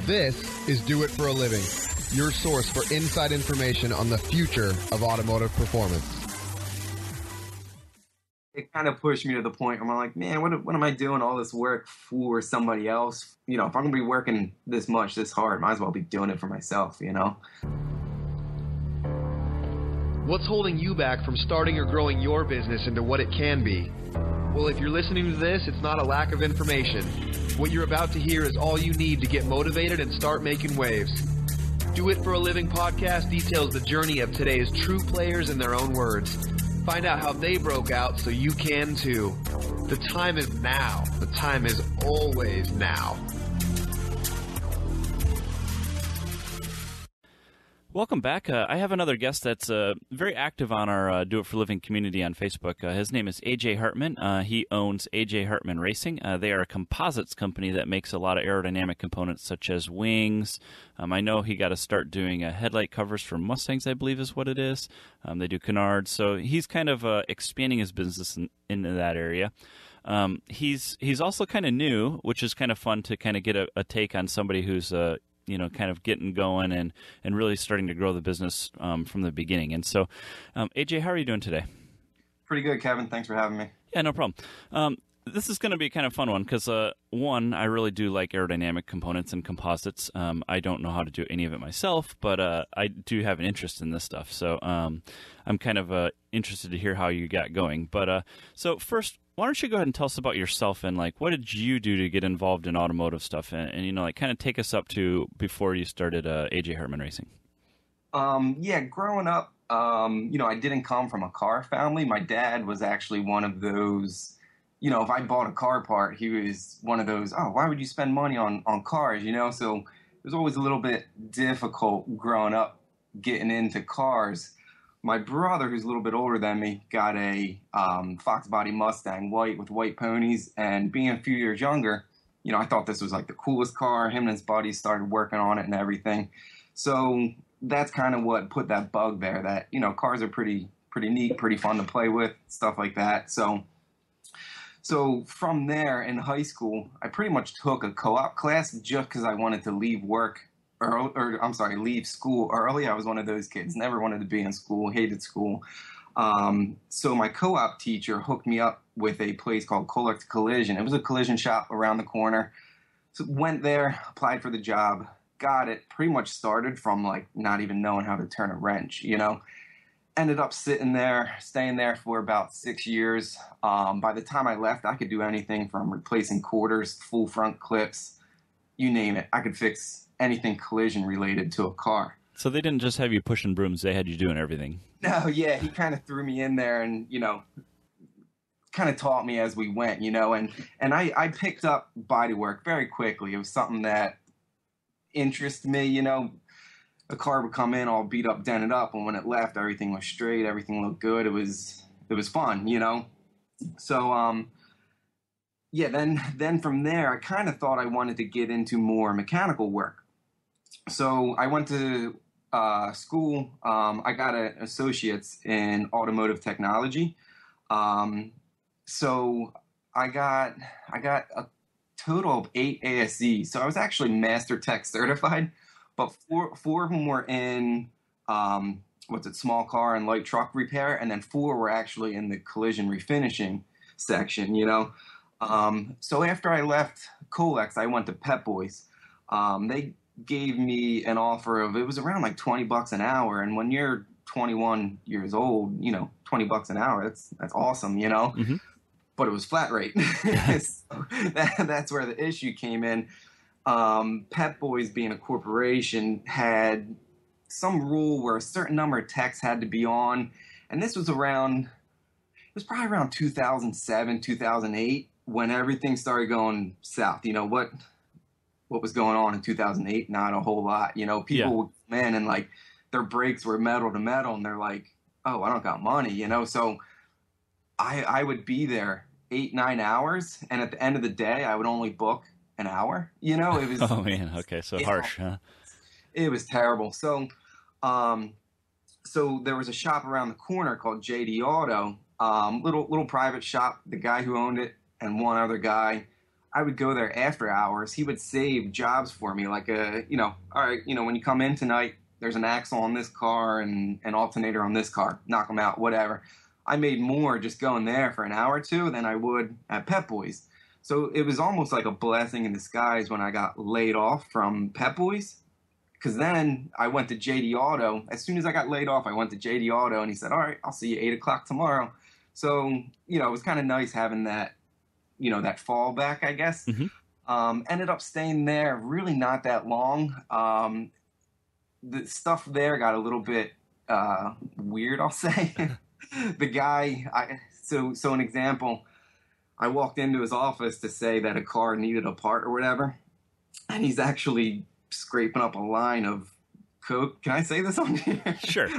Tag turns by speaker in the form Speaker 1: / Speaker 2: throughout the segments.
Speaker 1: This is Do It for a Living, your source for inside information on the future of automotive performance.
Speaker 2: It kind of pushed me to the point where I'm like, man, what am I doing all this work for somebody else? You know, if I'm going to be working this much, this hard, might as well be doing it for myself, you know?
Speaker 1: What's holding you back from starting or growing your business into what it can be? Well, if you're listening to this, it's not a lack of information. What you're about to hear is all you need to get motivated and start making waves. Do It for a Living podcast details the journey of today's true players in their own words. Find out how they broke out so you can too. The time is now. The time is always now.
Speaker 3: Welcome back. I have another guest that's very active on our Do It for Living community on Facebook. His name is AJ Hartman. He owns AJ Hartman Racing. They are a composites company that makes a lot of aerodynamic components such as wings. I know he got to start doing headlight covers for Mustangs, I believe is what it is. They do canards. So he's kind of expanding his business into that area. He's also kind of new, which is kind of fun to kind of get a take on somebody who's kind of getting going and really starting to grow the business from the beginning. And so, AJ, how are you doing today?
Speaker 2: Pretty good, Kevin. Thanks for having me.
Speaker 3: Yeah, no problem. This is going to be a kind of fun one because, one, I really do like aerodynamic components and composites. I don't know how to do any of it myself, but I do have an interest in this stuff. So I'm kind of interested to hear how you got going. But so first, why don't you go ahead and tell us about yourself and like what did you do to get involved in automotive stuff and kind of take us up to before you started AJ Hartman Racing.
Speaker 2: Growing up, I didn't come from a car family. My dad was actually one of those, if I bought a car part, he was one of those, oh, why would you spend money on cars, So it was always a little bit difficult growing up getting into cars. My brother, who's a little bit older than me, got a Fox Body Mustang, white with white ponies. And being a few years younger, I thought this was like the coolest car. Him and his buddies started working on it and everything. So that's kind of what put that bug there that, cars are pretty neat, pretty fun to play with, stuff like that. So from there in high school, I pretty much took a co-op class just because I wanted to leave school early. I was one of those kids, never wanted to be in school, hated school. So my co-op teacher hooked me up with a place called Collision. It was a collision shop around the corner. So went there, applied for the job, got it, pretty much started from like not even knowing how to turn a wrench, Ended up staying there for about 6 years. By the time I left, I could do anything from replacing quarters, full front clips, you name it. I could fix anything collision related to a car.
Speaker 3: So they didn't just have you pushing brooms, they had you doing everything.
Speaker 2: No, yeah, he kind of threw me in there and, kind of taught me as we went, and I picked up bodywork very quickly. It was something that interested me, A car would come in all beat up, dented up, and when it left, everything was straight, everything looked good. It was fun, So, then from there, I kind of thought I wanted to get into more mechanical work. So I went to school. I got an associate's in automotive technology. So I got a total of 8 ASCs. So I was actually Master Tech certified, but four of them were in small car and light truck repair, and then 4 were actually in the collision refinishing section. So after I left Colex, I went to Pep Boys. They gave me an offer of, it was around like $20 an hour. And when you're 21 years old, $20 an hour, that's awesome,
Speaker 3: Mm-hmm.
Speaker 2: But it was flat rate. So that's where the issue came in. Pep Boys being a corporation had some rule where a certain number of techs had to be on. And this was probably around 2007, 2008 when everything started going south. What was going on in 2008? Not a whole lot. People would come in and like their brakes were metal to metal and they're like, oh, I don't got money, So I would be there 8-9 hours. And at the end of the day, I would only book an hour. It was,
Speaker 3: oh man. Okay. So harsh, huh?
Speaker 2: It was terrible. So there was a shop around the corner called JD Auto, little private shop. The guy who owned it and one other guy, I would go there after hours. He would save jobs for me, like all right, when you come in tonight, there's an axle on this car and an alternator on this car. Knock them out, whatever. I made more just going there for an hour or two than I would at Pep Boys. So it was almost like a blessing in disguise when I got laid off from Pep Boys. Because then I went to JD Auto. As soon as I got laid off, I went to JD Auto, and he said, all right, I'll see you 8 o'clock tomorrow. So, it was kind of nice having that, that fallback, I guess.
Speaker 3: Mm-hmm.
Speaker 2: Ended up staying there really not that long. The stuff there got a little bit weird, I'll say. The guy, so an example, I walked into his office to say that a car needed a part or whatever, and he's actually scraping up a line of coke. Can I say this on here?
Speaker 3: Sure.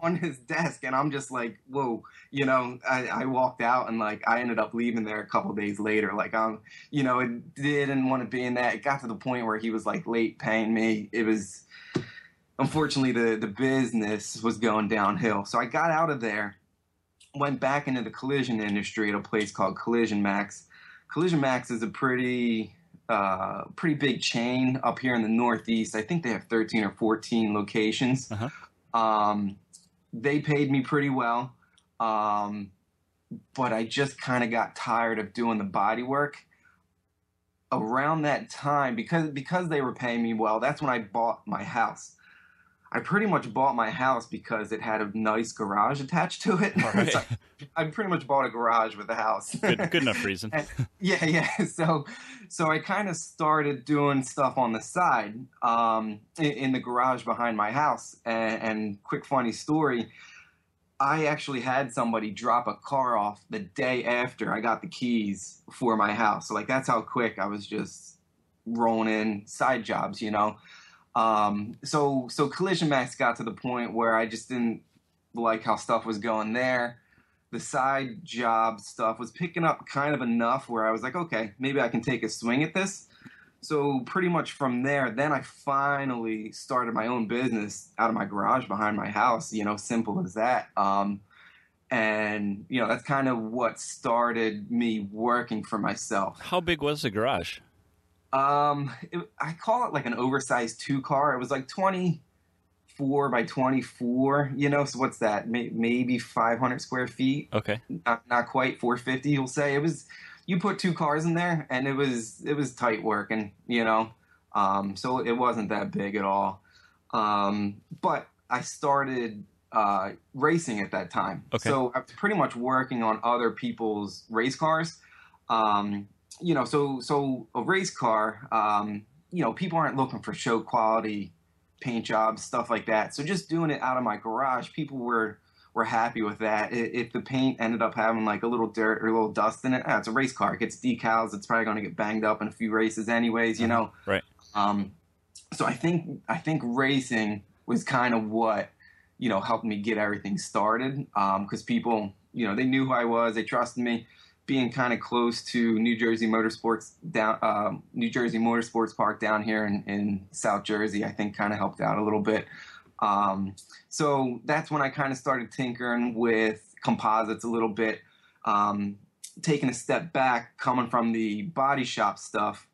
Speaker 2: on his desk, and I'm just like, whoa. I walked out, and like I ended up leaving there a couple days later. Like it didn't want to be in that. It got to the point where he was like late paying me. It was, unfortunately, the business was going downhill. So I got out of there, went back into the collision industry at a place called Collision Max. Collision Max is a pretty big chain up here in the Northeast. I think they have 13 or 14 locations.
Speaker 3: Uh-huh.
Speaker 2: They paid me pretty well, but I just kind of got tired of doing the body work. Around that time, because they were paying me well, that's when I bought my house. I pretty much bought my house because it had a nice garage attached to it.
Speaker 3: All right.
Speaker 2: So I pretty much bought a garage with a house.
Speaker 3: Good enough reason.
Speaker 2: Yeah. So I kind of started doing stuff on the side in the garage behind my house. And quick funny story, I actually had somebody drop a car off the day after I got the keys for my house. So like that's how quick I was just rolling in side jobs, So Collision Max got to the point where I just didn't like how stuff was going there. The side job stuff was picking up kind of enough where I was like, okay, maybe I can take a swing at this. So pretty much from there, then I finally started my own business out of my garage behind my house, simple as that. And, that's kind of what started me working for myself.
Speaker 3: How big was the garage?
Speaker 2: I call it like an oversized 2-car. It was like 24 by 24, so what's that? Maybe 500 square feet.
Speaker 3: Okay.
Speaker 2: Not quite 450, you'll say. It was, you put 2 cars in there and it was tight working, so it wasn't that big at all. But I started, racing at that time.
Speaker 3: Okay.
Speaker 2: So I was pretty much working on other people's race cars. So a race car, people aren't looking for show quality paint jobs, stuff like that. So just doing it out of my garage, people were happy with that. If the paint ended up having like a little dirt or a little dust in it, it's a race car. It gets decals. It's probably going to get banged up in a few races anyways,
Speaker 3: Right.
Speaker 2: So I think racing was kind of what, helped me get everything started. Because people, they knew who I was. They trusted me. Being kind of close to New Jersey Motorsports Park down here in South Jersey, I think kind of helped out a little bit. So that's when I kind of started tinkering with composites a little bit, taking a step back, coming from the body shop stuff.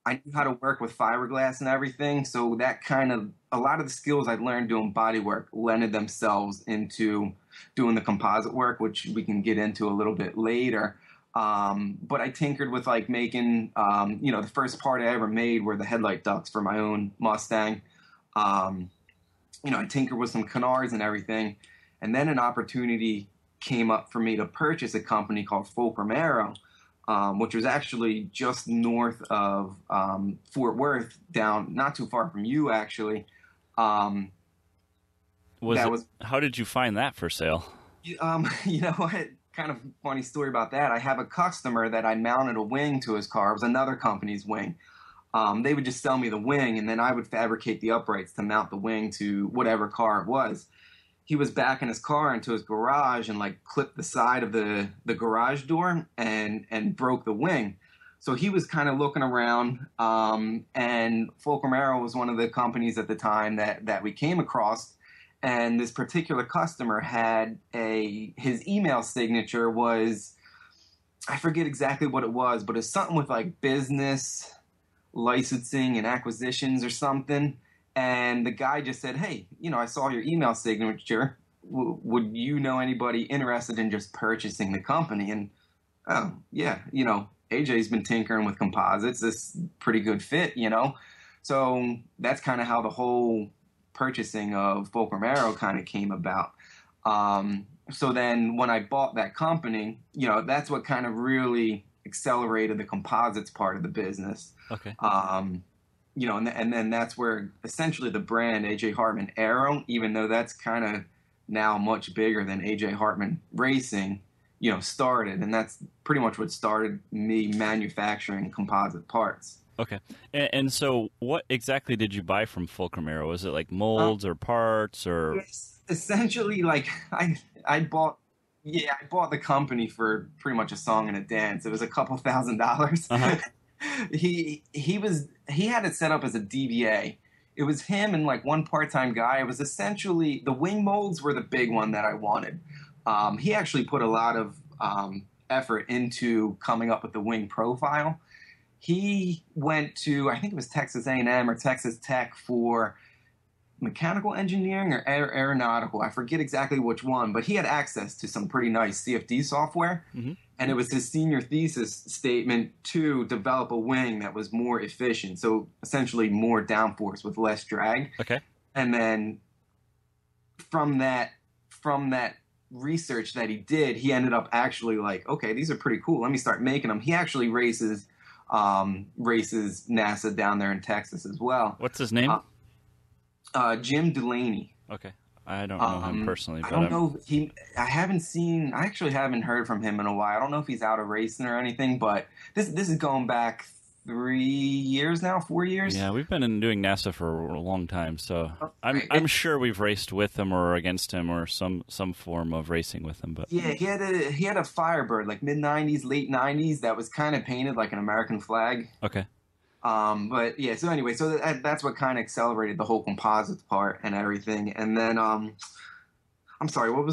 Speaker 2: I knew how to work with fiberglass and everything, so that kind of, a lot of the skills I learned doing body work lended themselves into doing the composite work, which we can get into a little bit later. But I tinkered with like making, the first part I ever made were the headlight ducts for my own Mustang. I tinkered with some canards and everything. And then an opportunity came up for me to purchase a company called Fulcrum Aero, which was actually just north of Fort Worth, down not too far from you, actually. How
Speaker 3: did you find that for sale?
Speaker 2: What? Kind of funny story about that. I have a customer that I mounted a wing to his car. It was another company's wing. They would just sell me the wing, and then I would fabricate the uprights to mount the wing to whatever car it was. He was backing his car into his garage and like clipped the side of the garage door and broke the wing. So he was kind of looking around, and Fulcrum Aero was one of the companies at the time that we came across. And this particular customer had his email signature was I forget exactly what it was, but it's something with like business licensing and acquisitions or something. And the guy just said, hey, I saw your email signature. Would you know anybody interested in just purchasing the company? And, oh, yeah, AJ's been tinkering with composites. This is a pretty good fit, So that's kind of how the whole purchasing of Fulcrum Aero kind of came about. So then when I bought that company, that's what kind of really accelerated the composites part of the business.
Speaker 3: Okay.
Speaker 2: And then that's where essentially the brand AJ Hartman Aero, even though that's kind of now much bigger than AJ Hartman Racing, started. And that's pretty much what started me manufacturing composite parts.
Speaker 3: Okay. And so what exactly did you buy from Fulcrum Aero? Was it like molds or parts or?
Speaker 2: Essentially, like I bought the company for pretty much a song and a dance. It was a couple $1,000s. Uh-huh. He had it set up as a DBA. It was him and like one part-time guy. It was essentially the wing molds were the big one that I wanted. He actually put a lot of effort into coming up with the wing profile. He went to, I think it was Texas A&M or Texas Tech for mechanical engineering or aeronautical. I forget exactly which one, but he had access to some pretty nice CFD software. Mm-hmm. And it was his senior thesis statement to develop a wing that was more efficient. So essentially more downforce with less drag.
Speaker 3: Okay.
Speaker 2: And then from that research that he did, he ended up actually like, okay, these are pretty cool. Let me start making them. He actually races NASA down there in Texas as well.
Speaker 3: What's his name?
Speaker 2: Jim Delaney.
Speaker 3: Okay. I don't know him personally, but
Speaker 2: I don't know. I actually haven't heard from him in a while. I don't know if he's out of racing or anything, but this is going back 4 years. Yeah,
Speaker 3: we've been doing NASA for a long time, so I'm sure we've raced with him or against him or some form of racing with him. But
Speaker 2: yeah, he had a Firebird like mid '90s, late '90s that was kind of painted like an American flag.
Speaker 3: Okay.
Speaker 2: But yeah, so anyway, so that's what kind of accelerated the whole composites part and everything. And then, I'm sorry, what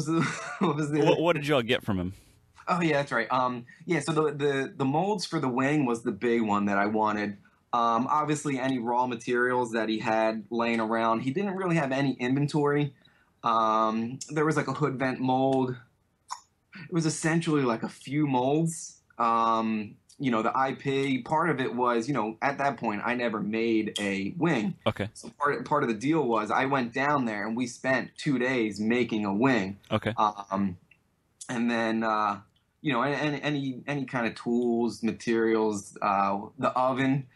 Speaker 3: what did y'all get from him?
Speaker 2: Oh yeah, that's right. So the molds for the wing was the big one that I wanted. Obviously any raw materials that he had laying around, he didn't really have any inventory. There was like a hood vent mold. It was essentially like a few molds. The IP, part of it was, at that point, I never made a wing.
Speaker 3: Okay.
Speaker 2: So part of the deal was I went down there and we spent 2 days making a wing.
Speaker 3: Okay.
Speaker 2: And then, any kind of tools, materials, the oven,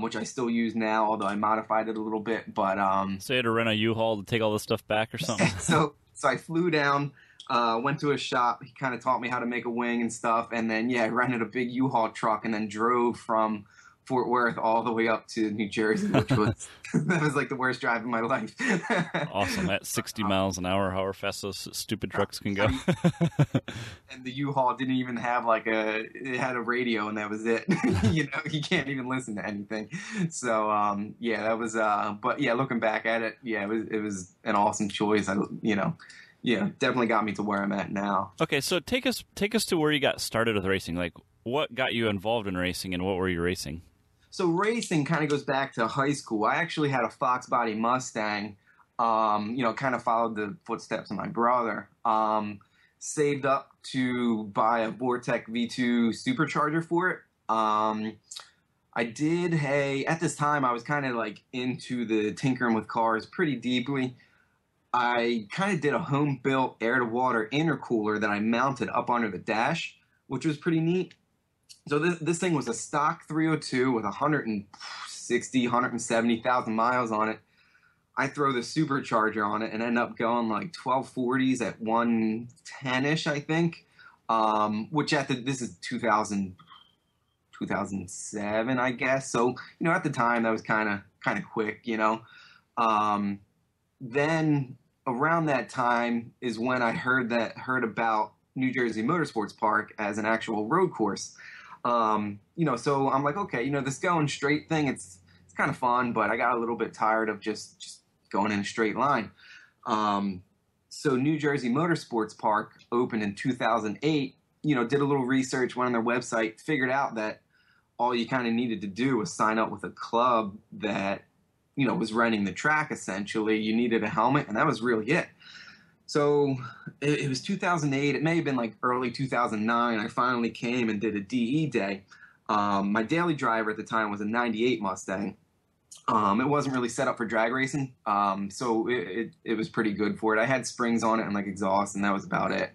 Speaker 2: which I still use now, although I modified it a little bit. But
Speaker 3: so you had to rent a U-Haul to take all this stuff back or something?
Speaker 2: So I flew down. Went to a shop. He kind of taught me how to make a wing and stuff. And then, I rented a big U-Haul truck and then drove from Fort Worth all the way up to New Jersey, which was that was like the worst drive of my life.
Speaker 3: Awesome. At 60 miles an hour, however fast those stupid trucks can go.
Speaker 2: And the U-Haul didn't even have it had a radio and that was it. You can't even listen to anything. So, that was, but yeah, looking back at it, it was an awesome choice. Yeah, definitely got me to where I'm at now.
Speaker 3: Okay, so take us to where you got started with racing. Like, what got you involved in racing, and what were you racing?
Speaker 2: So racing kind of goes back to high school. I actually had a Fox Body Mustang. Kind of followed the footsteps of my brother. Saved up to buy a Vortec V2 supercharger for it. At this time, I was kind of like into the tinkering with cars pretty deeply. I kind of did a home-built air-to-water intercooler that I mounted up under the dash, which was pretty neat. So this thing was a stock 302 with 170,000 miles on it. I throw the supercharger on it and end up going like 1240s at 110-ish, I think, which this is 2007, I guess. So, at the time that was kind of quick, Then around that time is when I heard about New Jersey Motorsports Park as an actual road course. So I'm like, okay, this going straight thing, it's kind of fun, but I got a little bit tired of just going in a straight line. So New Jersey Motorsports Park opened in 2008, did a little research, went on their website, figured out that all you kind of needed to do was sign up with a club that, was renting the track essentially. You needed a helmet, and that was really it. So it was 2008. It may have been like early 2009. I finally came and did a DE day. My daily driver at the time was a 98 Mustang. It wasn't really set up for drag racing, so it was pretty good for it. I had springs on it and like exhaust, and that was about it.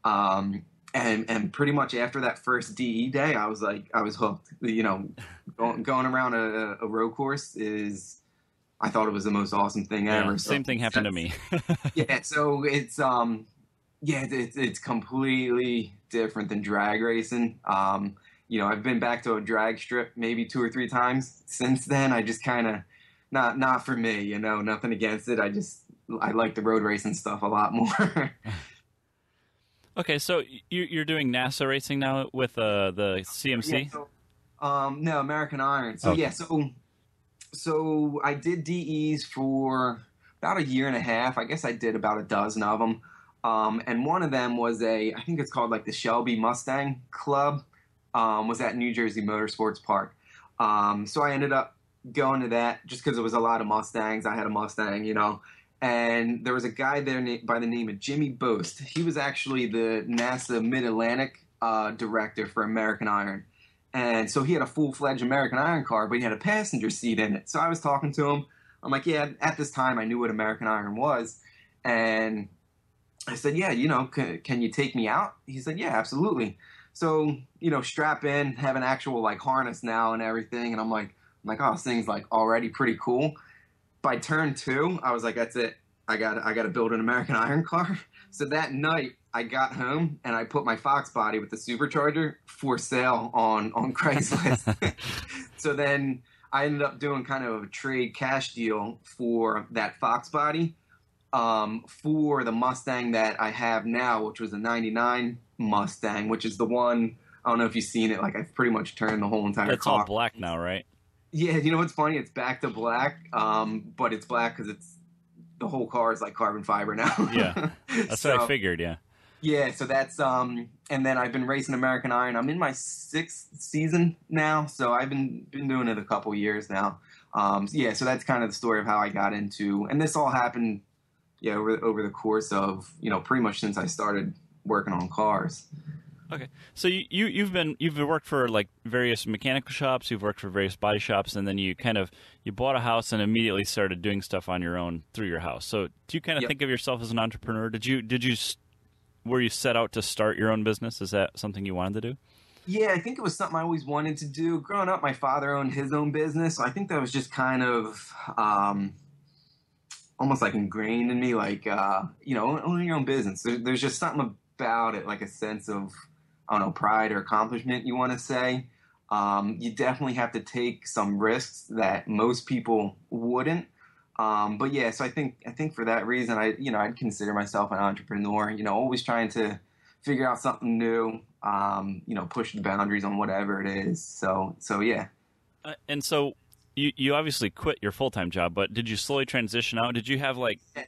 Speaker 2: And pretty much after that first DE day, I was hooked. Going around a road course I thought it was the most awesome thing ever.
Speaker 3: Same thing happened to me.
Speaker 2: Yeah, so it's completely different than drag racing. I've been back to a drag strip maybe 2 or 3 times since then. I just kind of not for me, nothing against it. I like the road racing stuff a lot more.
Speaker 3: Okay, so you're doing NASA racing now with the CMC?
Speaker 2: Yeah, no, American Iron. So
Speaker 3: okay.
Speaker 2: So I did DEs for about a year and a half. I guess I did about a dozen of them. And one of them was I think it's called like the Shelby Mustang Club, was at New Jersey Motorsports Park. So I ended up going to that just because it was a lot of Mustangs. I had a Mustang, and there was a guy there by the name of Jimmy Boast. He was actually the NASA Mid-Atlantic director for American Iron. And so he had a full-fledged American Iron car, but he had a passenger seat in it. So I was talking to him. I'm like, yeah, at this time I knew what American Iron was. And I said, yeah, can you take me out? He said, yeah, absolutely. So, strap in, have an actual like harness now and everything. And I'm like, oh, this thing's like already pretty cool. By turn 2, I was like, that's it. I got to build an American Iron car. So that night I got home and I put my Fox Body with the supercharger for sale on Craigslist. So then I ended up doing kind of a trade cash deal for that Fox Body for the Mustang that I have now, which was a 99 Mustang, which is the one, I don't know if you've seen it, like I've pretty much turned the whole entire car.
Speaker 3: It's all black now, right?
Speaker 2: Yeah, what's funny? It's back to black, but it's black because the whole car is like carbon fiber now.
Speaker 3: Yeah, that's what I figured, yeah.
Speaker 2: Yeah, so that's, and then I've been racing American Iron. I'm in my 6th season now, so I've been doing it a couple years now. So that's kind of the story of how I got into, and this all happened, over the course of, pretty much since I started working on cars.
Speaker 3: Okay, so you've worked for like various mechanical shops, you've worked for various body shops, and then you bought a house and immediately started doing stuff on your own through your house. So do you kind of think of yourself as an entrepreneur? Were you set out to start your own business? Is that something you wanted to do?
Speaker 2: Yeah, I think it was something I always wanted to do. Growing up, my father owned his own business, so I think that was just kind of almost like ingrained in me, like owning your own business. There's just something about it, like a sense of, I don't know, pride or accomplishment, you want to say. You definitely have to take some risks that most people wouldn't. But yeah, so I think for that reason, I'd consider myself an entrepreneur, always trying to figure out something new, push the boundaries on whatever it is. So yeah.
Speaker 3: And so you obviously quit your full-time job, but did you slowly transition out? Did you have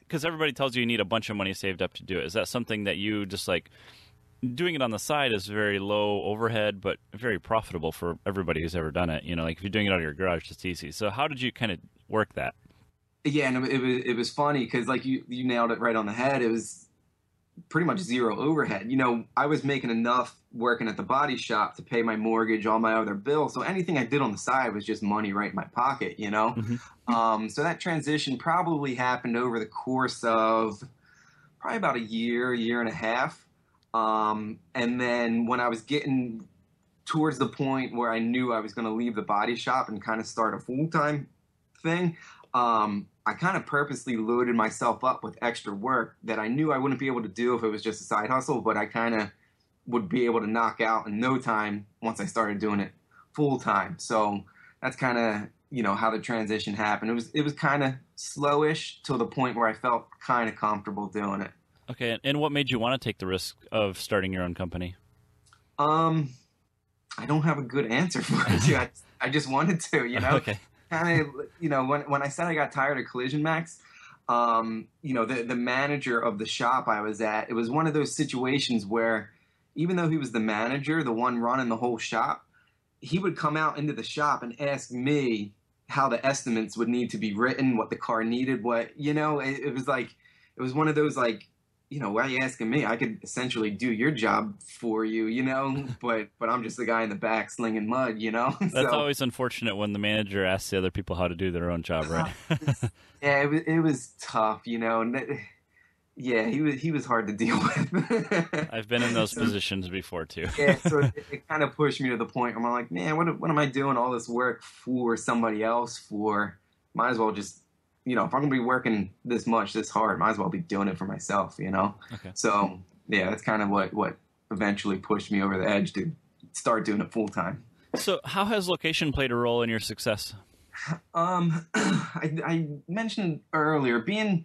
Speaker 3: because everybody tells you need a bunch of money saved up to do it. Is that something that you just doing it on the side is very low overhead, but very profitable for everybody who's ever done it. If you're doing it out of your garage, it's easy. So how did you kind of work that?
Speaker 2: Yeah, and it was funny because you nailed it right on the head. It was pretty much zero overhead. I was making enough working at the body shop to pay my mortgage, all my other bills. So anything I did on the side was just money right in my pocket, Mm-hmm. So that transition probably happened over the course of probably about a year and a half. And then when I was getting towards the point where I knew I was going to leave the body shop and kind of start a full-time thing, I kind of purposely loaded myself up with extra work that I knew I wouldn't be able to do if it was just a side hustle, but I kind of would be able to knock out in no time once I started doing it full-time. So that's kind of, how the transition happened. It was kind of slowish till the point where I felt kind of comfortable doing it.
Speaker 3: Okay, and what made you want to take the risk of starting your own company?
Speaker 2: I don't have a good answer for it. I just wanted to,
Speaker 3: Okay.
Speaker 2: Kind of, when I said I got tired of Collision Max, the manager of the shop I was at, it was one of those situations where, even though he was the manager, the one running the whole shop, he would come out into the shop and ask me how the estimates would need to be written, what the car needed, it was like, it was one of those like, why are you asking me? I could essentially do your job for you, but I'm just the guy in the back slinging mud,
Speaker 3: That's always unfortunate when the manager asks the other people how to do their own job, right?
Speaker 2: Yeah, it was tough, yeah, he was hard to deal with.
Speaker 3: I've been in those positions before too.
Speaker 2: Yeah, so it kind of pushed me to the point where I'm like, man, what am I doing all this work for somebody else for? Might as well just, if I'm going to be working this much, this hard, might as well be doing it for myself,
Speaker 3: Okay.
Speaker 2: So, yeah, that's kind of what eventually pushed me over the edge to start doing it full time.
Speaker 3: So how has location played a role in your success?
Speaker 2: I mentioned earlier, being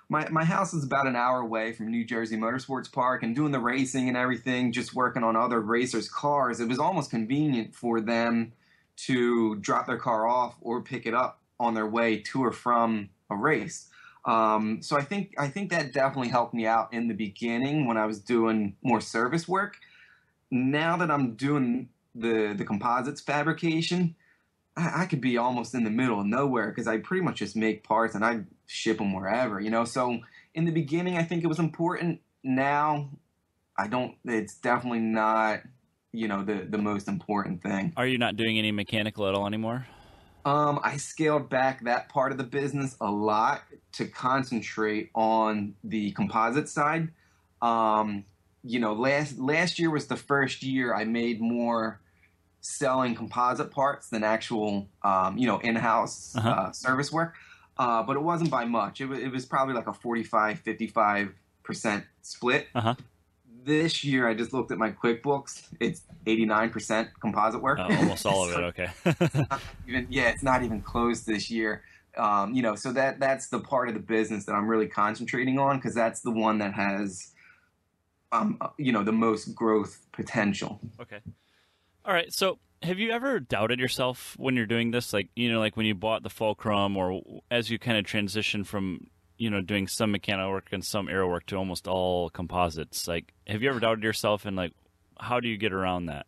Speaker 2: my house is about an hour away from New Jersey Motorsports Park, and doing the racing and everything, just working on other racers' cars, it was almost convenient for them to drop their car off or pick it up on their way to or from a race. So I think that definitely helped me out in the beginning when I was doing more service work. Now that I'm doing the composites fabrication, I could be almost in the middle of nowhere because I pretty much just make parts and I ship them wherever, So in the beginning, I think it was important. Now, it's definitely not, the most important thing.
Speaker 3: Are you not doing any mechanical at all anymore?
Speaker 2: I scaled back that part of the business a lot to concentrate on the composite side. Last year was the first year I made more selling composite parts than actual, in-house service work. But it wasn't by much. It was probably like a 45-55% split. This year, I just looked at my QuickBooks. It's 89% composite work.
Speaker 3: Almost all of it. Okay.
Speaker 2: It's not even close this year. So that's the part of the business that I'm really concentrating on, because that's the one that has, the most growth potential.
Speaker 3: Okay. All right. So have you ever doubted yourself when you're doing this? Like when you bought the fulcrum, or as you kind of transition from, doing some mechanical work and some aero work to almost all composites, like, have you ever doubted yourself, and like, how do you get around that?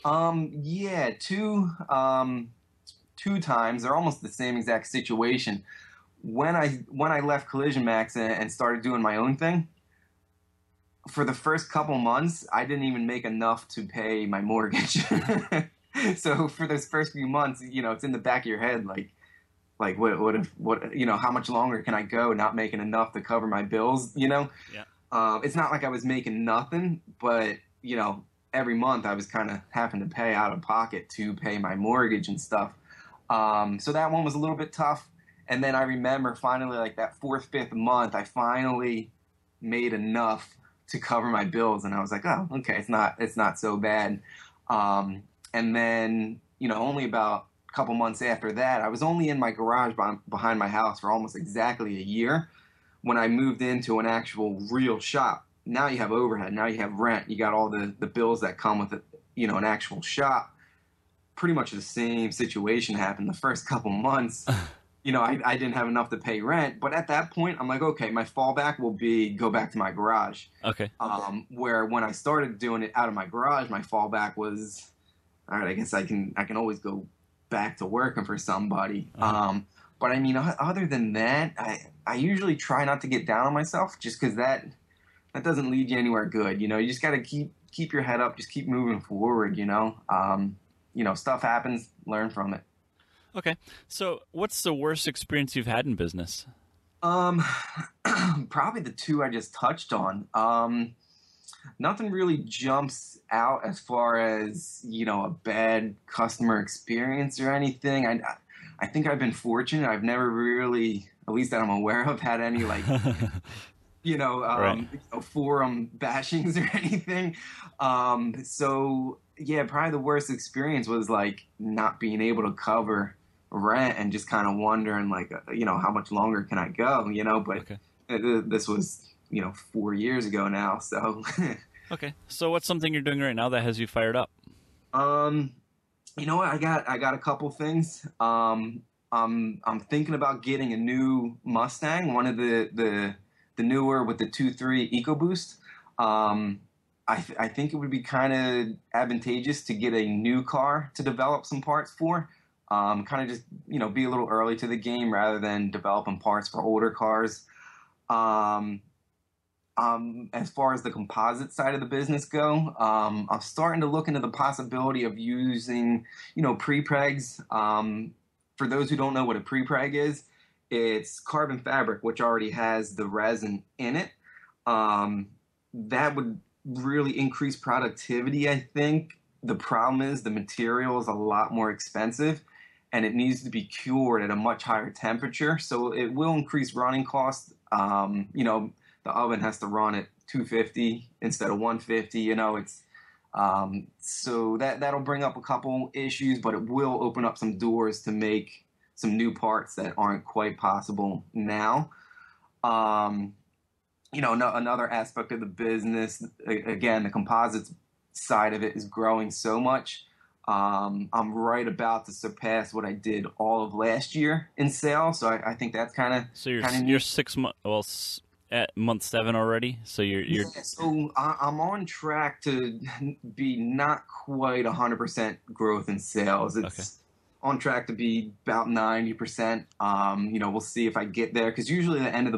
Speaker 2: Yeah, two times. They're almost the same exact situation. When I left Collision Max and started doing my own thing, for the first couple months, I didn't even make enough to pay my mortgage. So for those first few months, it's in the back of your head, like what how much longer can I go not making enough to cover my bills? Yeah. It's not like I was making nothing, but every month I was kind of having to pay out of pocket to pay my mortgage and stuff. So that one was a little bit tough. And then I remember finally, like that fourth, fifth month, I finally made enough to cover my bills, and I was like, oh, okay, it's not so bad. And then only about a couple months after that, I was only in my garage behind my house for almost exactly a year when I moved into an actual real shop. Now you have overhead, now you have rent, you got all the bills that come with it, an actual shop. Pretty much the same situation happened the first couple months. I didn't have enough to pay rent, but at that point, I'm like, okay, my fallback will be go back to my garage.
Speaker 3: Okay.
Speaker 2: Where when I started doing it out of my garage, my fallback was, all right, I guess I can always go back to working for somebody. But I mean, other than that, I usually try not to get down on myself, just because that doesn't lead you anywhere good. You just got to keep your head up, just keep moving forward. Stuff happens, learn from it.
Speaker 3: Okay. So what's the worst experience you've had in business?
Speaker 2: Probably the two I just touched on. Nothing really jumps out as far as, a bad customer experience or anything. I think I've been fortunate. I've never really, at least that I'm aware of, had any like, forum bashings or anything. So yeah, probably the worst experience was like not being able to cover rent and just kind of wondering like, how much longer can I go, but okay. This was, 4 years ago now. So,
Speaker 3: okay. So what's something you're doing right now that has you fired up?
Speaker 2: I got a couple things. I'm thinking about getting a new Mustang, one of the newer with the 2.3 EcoBoost. I think it would be kind of advantageous to get a new car to develop some parts for. Kind of just, be a little early to the game rather than developing parts for older cars. As far as the composite side of the business go, I'm starting to look into the possibility of using, prepregs. For those who don't know what a prepreg is, it's carbon fabric, which already has the resin in it. That would really increase productivity, I think. The problem is the material is a lot more expensive and it needs to be cured at a much higher temperature. So it will increase running costs. The oven has to run at 250 instead of 150. It's so that'll bring up a couple issues, but it will open up some doors to make some new parts that aren't quite possible now. Another aspect of the business, again, the composites side of it is growing so much. I'm right about to surpass what I did all of last year in sales. So I think that's kind of
Speaker 3: so you're 6 months at month 7 already. So you're
Speaker 2: yeah, so I'm on track to be not quite 100% growth in sales. It's on track to be about 90%. We'll see if I get there because usually the end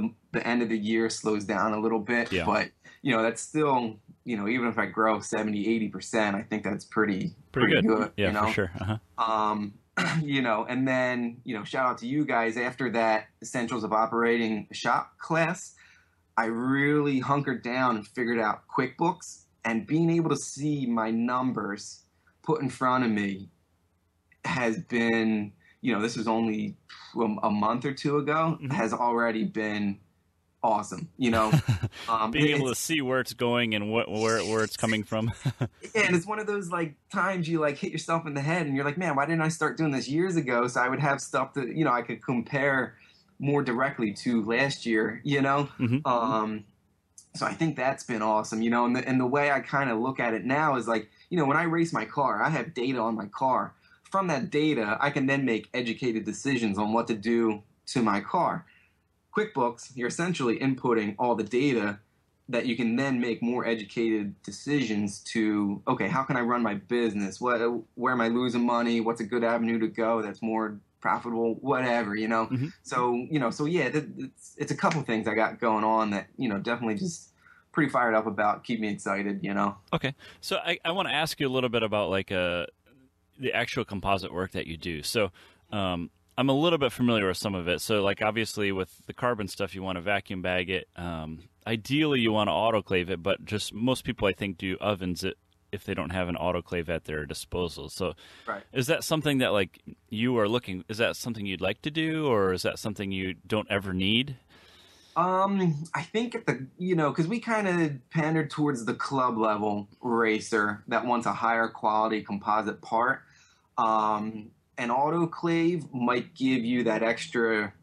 Speaker 2: of the year slows down a little bit. Yeah. But that's still even if I grow 70-80%, I think that's pretty good.
Speaker 3: Yeah, for sure.
Speaker 2: And then shout out to you guys after that Essentials of Operating a Shop class. I really hunkered down and figured out QuickBooks, and being able to see my numbers put in front of me has been, this was only a month or two ago, has already been awesome.
Speaker 3: Being able to see where it's going and where it's coming from.
Speaker 2: Yeah, and it's one of those times you hit yourself in the head and you're like, man, why didn't I start doing this years ago? So I would have stuff that I could compare more directly to last year. So I think that's been awesome. And the way I kind of look at it now is when I race my car, I have data on my car. From that data, I can then make educated decisions on what to do to my car. QuickBooks, you're essentially inputting all the data that you can then make more educated decisions to, okay, how can I run my business? Where am I losing money? What's a good avenue to go that's more profitable? Whatever, So, yeah, it's a couple things I got going on that, definitely just pretty fired up about, keep me excited,
Speaker 3: Okay. So I want to ask you a little bit about the actual composite work that you do. So, I'm a little bit familiar with some of it. So, obviously with the carbon stuff, you want to vacuum bag it. Ideally, you want to autoclave it, but just most people, I think, do ovens it if they don't have an autoclave at their disposal. So, right. Is that something that you are looking? Is that something you'd like to do, or is that something you don't ever need?
Speaker 2: I think because we kind of pandered towards the club level racer that wants a higher quality composite part. An autoclave might give you that extra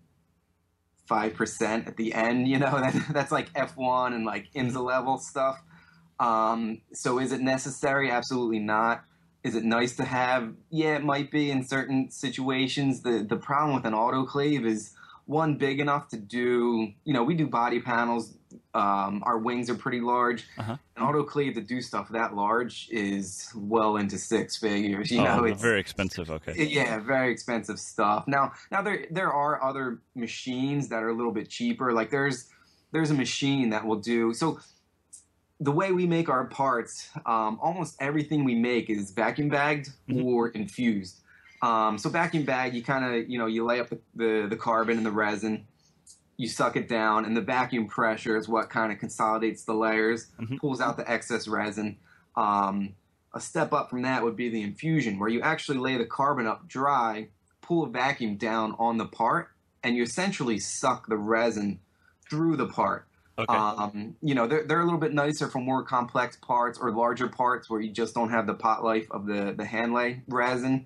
Speaker 2: 5% at the end, that's like F1 and IMSA level stuff. So is it necessary? Absolutely not. Is it nice to have? Yeah, it might be in certain situations. The problem with an autoclave is, one, big enough to do, we do body panels. Our wings are pretty large. An autoclave to do stuff that large is well into 6 figures.
Speaker 3: It's very expensive. Okay.
Speaker 2: Yeah, very expensive stuff. Now there are other machines that are a little bit cheaper. There's a machine that will do so. The way we make our parts, almost everything we make is vacuum bagged or infused. So vacuum bag, you kind of, you lay up the carbon and the resin, you suck it down, and the vacuum pressure is what kind of consolidates the layers, pulls out the excess resin. A step up from that would be the infusion, where you actually lay the carbon up dry, pull a vacuum down on the part, and you essentially suck the resin through the part. Okay. They're a little bit nicer for more complex parts or larger parts where you just don't have the pot life of the hand lay resin.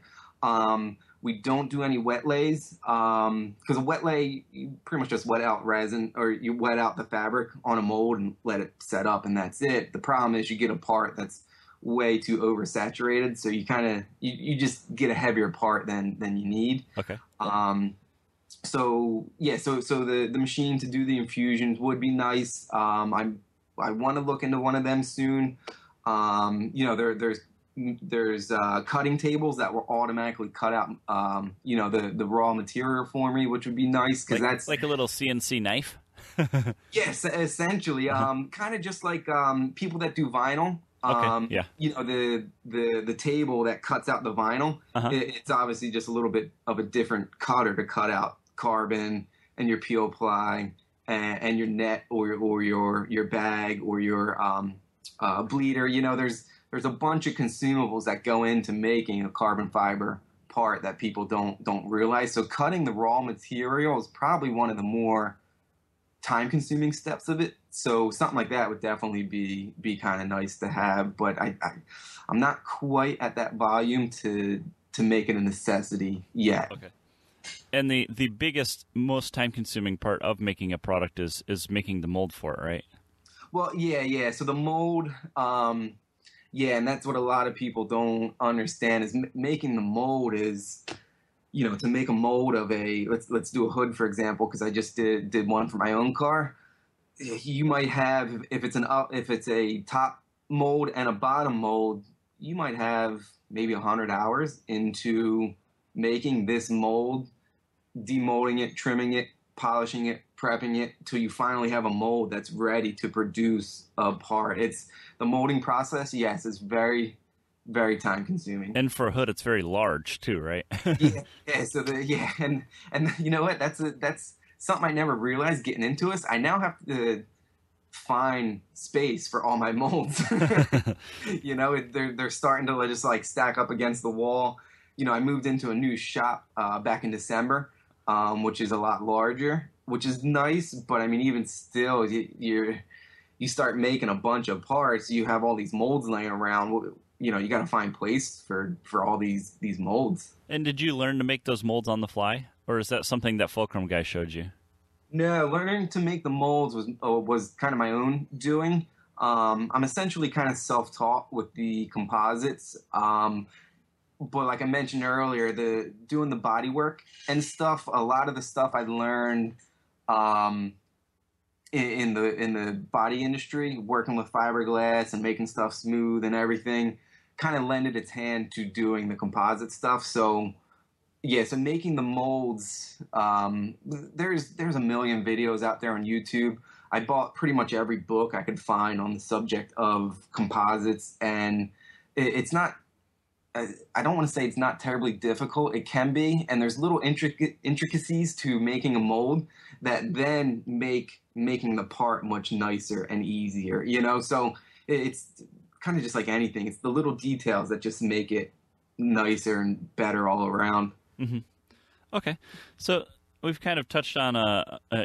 Speaker 2: We don't do any wet lays because a wet lay, you pretty much just wet out resin, or you wet out the fabric on a mold and let it set up, and that's it. The problem is you get a part that's way too oversaturated, so you kind of you just get a heavier part than you need.
Speaker 3: Okay.
Speaker 2: So the machine to do the infusions would be nice. I want to look into one of them soon. There's cutting tables that will automatically cut out, the raw material for me, which would be nice because that's
Speaker 3: like a little CNC knife.
Speaker 2: Yes, essentially, kind of just like people that do vinyl.
Speaker 3: Okay. Yeah.
Speaker 2: The table that cuts out the vinyl. It's obviously just a little bit of a different cutter to cut out carbon and your peel ply and your net or your bag or your bleeder. There's a bunch of consumables that go into making a carbon fiber part that people don't realize. So cutting the raw material is probably one of the more time-consuming steps of it. So something like that would definitely be kind of nice to have. But I'm not quite at that volume to make it a necessity yet.
Speaker 3: Okay. And the biggest, most time-consuming part of making a product is making the mold for it, right?
Speaker 2: Well, yeah. So the mold, and that's what a lot of people don't understand is making the mold is, to make a mold of let's do a hood, for example, because I just did one for my own car. You might have, if it's a top mold and a bottom mold, you might have maybe 100 hours into making this mold, demolding it, trimming it, polishing it, prepping it, till you finally have a mold that's ready to produce a part. It's the molding process. Yes, it's very, very time consuming.
Speaker 3: And for a hood, it's very large too, right?
Speaker 2: Yeah. So and you know what? That's something I never realized getting into this. I now have to find space for all my molds. They're starting to just like stack up against the wall. I moved into a new shop back in December, which is a lot larger, which is nice. But I mean, even still, you start making a bunch of parts. You have all these molds laying around. You got to find place for all these molds. And did you learn to make those molds on the fly, or is that something that Fulcrum guy showed you? No, learning to make the molds was kind of my own doing. I'm essentially kind of self-taught with the composites. But like I mentioned earlier, doing the body work and stuff, a lot of the stuff I learned in the body industry, working with fiberglass and making stuff smooth and everything, kind of lended its hand to doing the composite stuff. So making the molds, there's a million videos out there on YouTube. I bought pretty much every book I could find on the subject of composites, and it's not, I don't want to say it's not terribly difficult. It can be, and there's little intricacies to making a mold that then make making the part much nicer and easier, So it's kind of just like anything. It's the little details that just make it nicer and better all around. Mm-hmm.
Speaker 3: Okay. So we've kind of touched on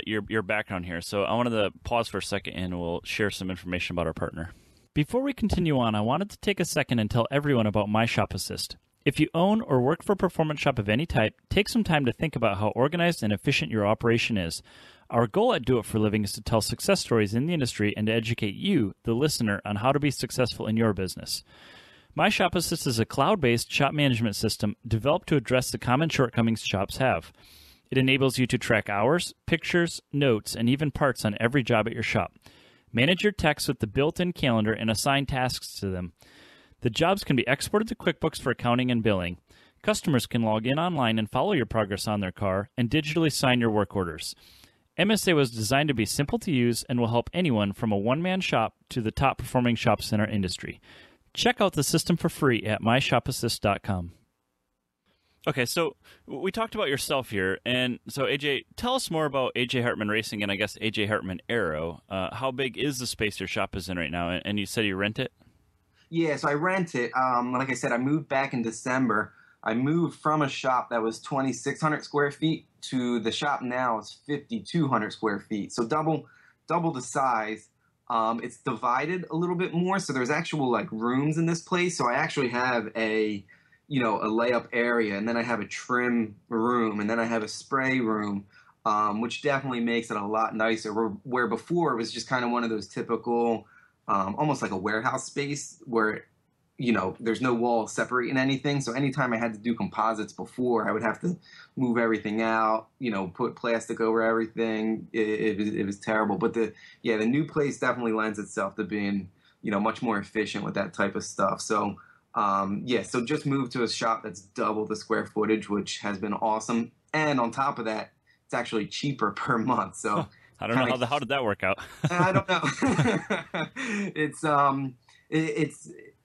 Speaker 3: your background here. So I wanted to pause for a second and we'll share some information about our partner. Before we continue on, I wanted to take a second and tell everyone about My Shop Assist. If you own or work for a performance shop of any type, take some time to think about how organized and efficient your operation is. Our goal at Do It For Living is to tell success stories in the industry and to educate you, the listener, on how to be successful in your business. My Shop Assist is a cloud-based shop management system developed to address the common shortcomings shops have. It enables you to track hours, pictures, notes, and even parts on every job at your shop. Manage your techs with the built-in calendar and assign tasks to them. The jobs can be exported to QuickBooks for accounting and billing. Customers can log in online and follow your progress on their car and digitally sign your work orders. MSA was designed to be simple to use and will help anyone from a one-man shop to the top-performing shops in our industry. Check out the system for free at myshopassist.com. Okay, so we talked about yourself here, and so AJ, tell us more about AJ Hartman Racing and I guess AJ Hartman Aero. How big is the space your shop is in right now? And you said you rent it?
Speaker 2: Yeah, so I rent it. Like I said, I moved back in December. I moved from a shop that was 2,600 square feet to the shop now is 5,200 square feet. So double the size. It's divided a little bit more, so there's actual like rooms in this place. So I actually have a layup area, and then I have a trim room, and then I have a spray room, which definitely makes it a lot nicer. Where before it was just kind of one of those typical, almost like a warehouse space where, there's no wall separating anything. So anytime I had to do composites before, I would have to move everything out, put plastic over everything. It was terrible. But the new place definitely lends itself to being much more efficient with that type of stuff. So, so just moved to a shop that's double the square footage, which has been awesome. And on top of that, it's actually cheaper per month. So
Speaker 3: I don't know how did that work out?
Speaker 2: I don't know.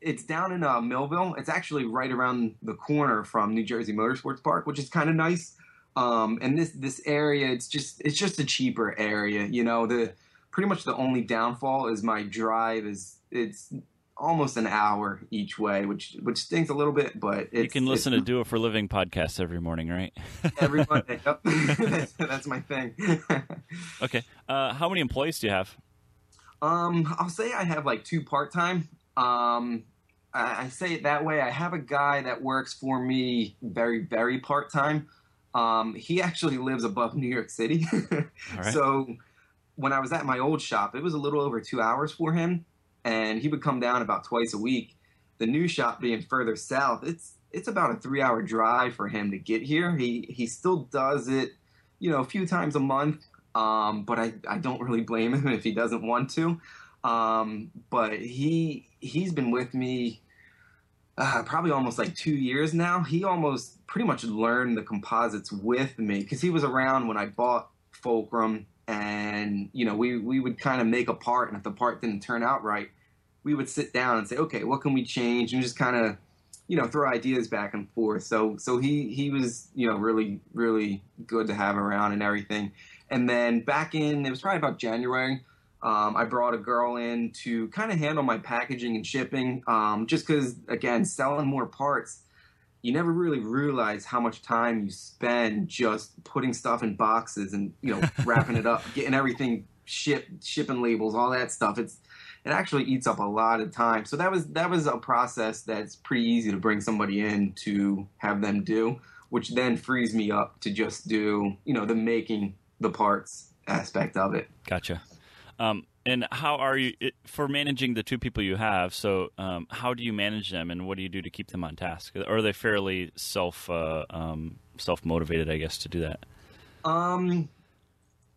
Speaker 2: It's down in Millville. It's actually right around the corner from New Jersey Motorsports Park, which is kind of nice. And this area, it's just a cheaper area. Pretty much the only downfall is my drive it's almost an hour each way, which stinks a little bit, but
Speaker 3: you can listen to Do It for Living podcasts every morning, right?
Speaker 2: Every Monday. Yep. That's my thing.
Speaker 3: Okay. How many employees do you have?
Speaker 2: I'll say I have like 2 part-time. I say it that way. I have a guy that works for me very, very part-time. He actually lives above New York City. All right. So when I was at my old shop, it was a little over 2 hours for him, and he would come down about twice a week. The new shop being further south, it's about a 3-hour drive for him to get here. He still does it, a few times a month, but I don't really blame him if he doesn't want to. But he's been with me probably almost like 2 years now. He almost pretty much learned the composites with me because he was around when I bought fulcrum, and we would kind of make a part, and if the part didn't turn out right, we would sit down and say, okay, what can we change, and just kind of throw ideas back and forth. So he was really, really good to have around and everything. And then it was probably about January, I brought a girl in to kind of handle my packaging and shipping, just because, again, selling more parts, you never really realize how much time you spend just putting stuff in boxes and, wrapping it up, getting everything shipped, shipping labels, all that stuff. It actually eats up a lot of time. So that was a process that's pretty easy to bring somebody in to have them do, which then frees me up to just do, the making the parts aspect of it.
Speaker 3: Gotcha. And how are you for managing the 2 people you have? So, how do you manage them, and what do you do to keep them on task? Or are they fairly self-motivated, I guess, to do that?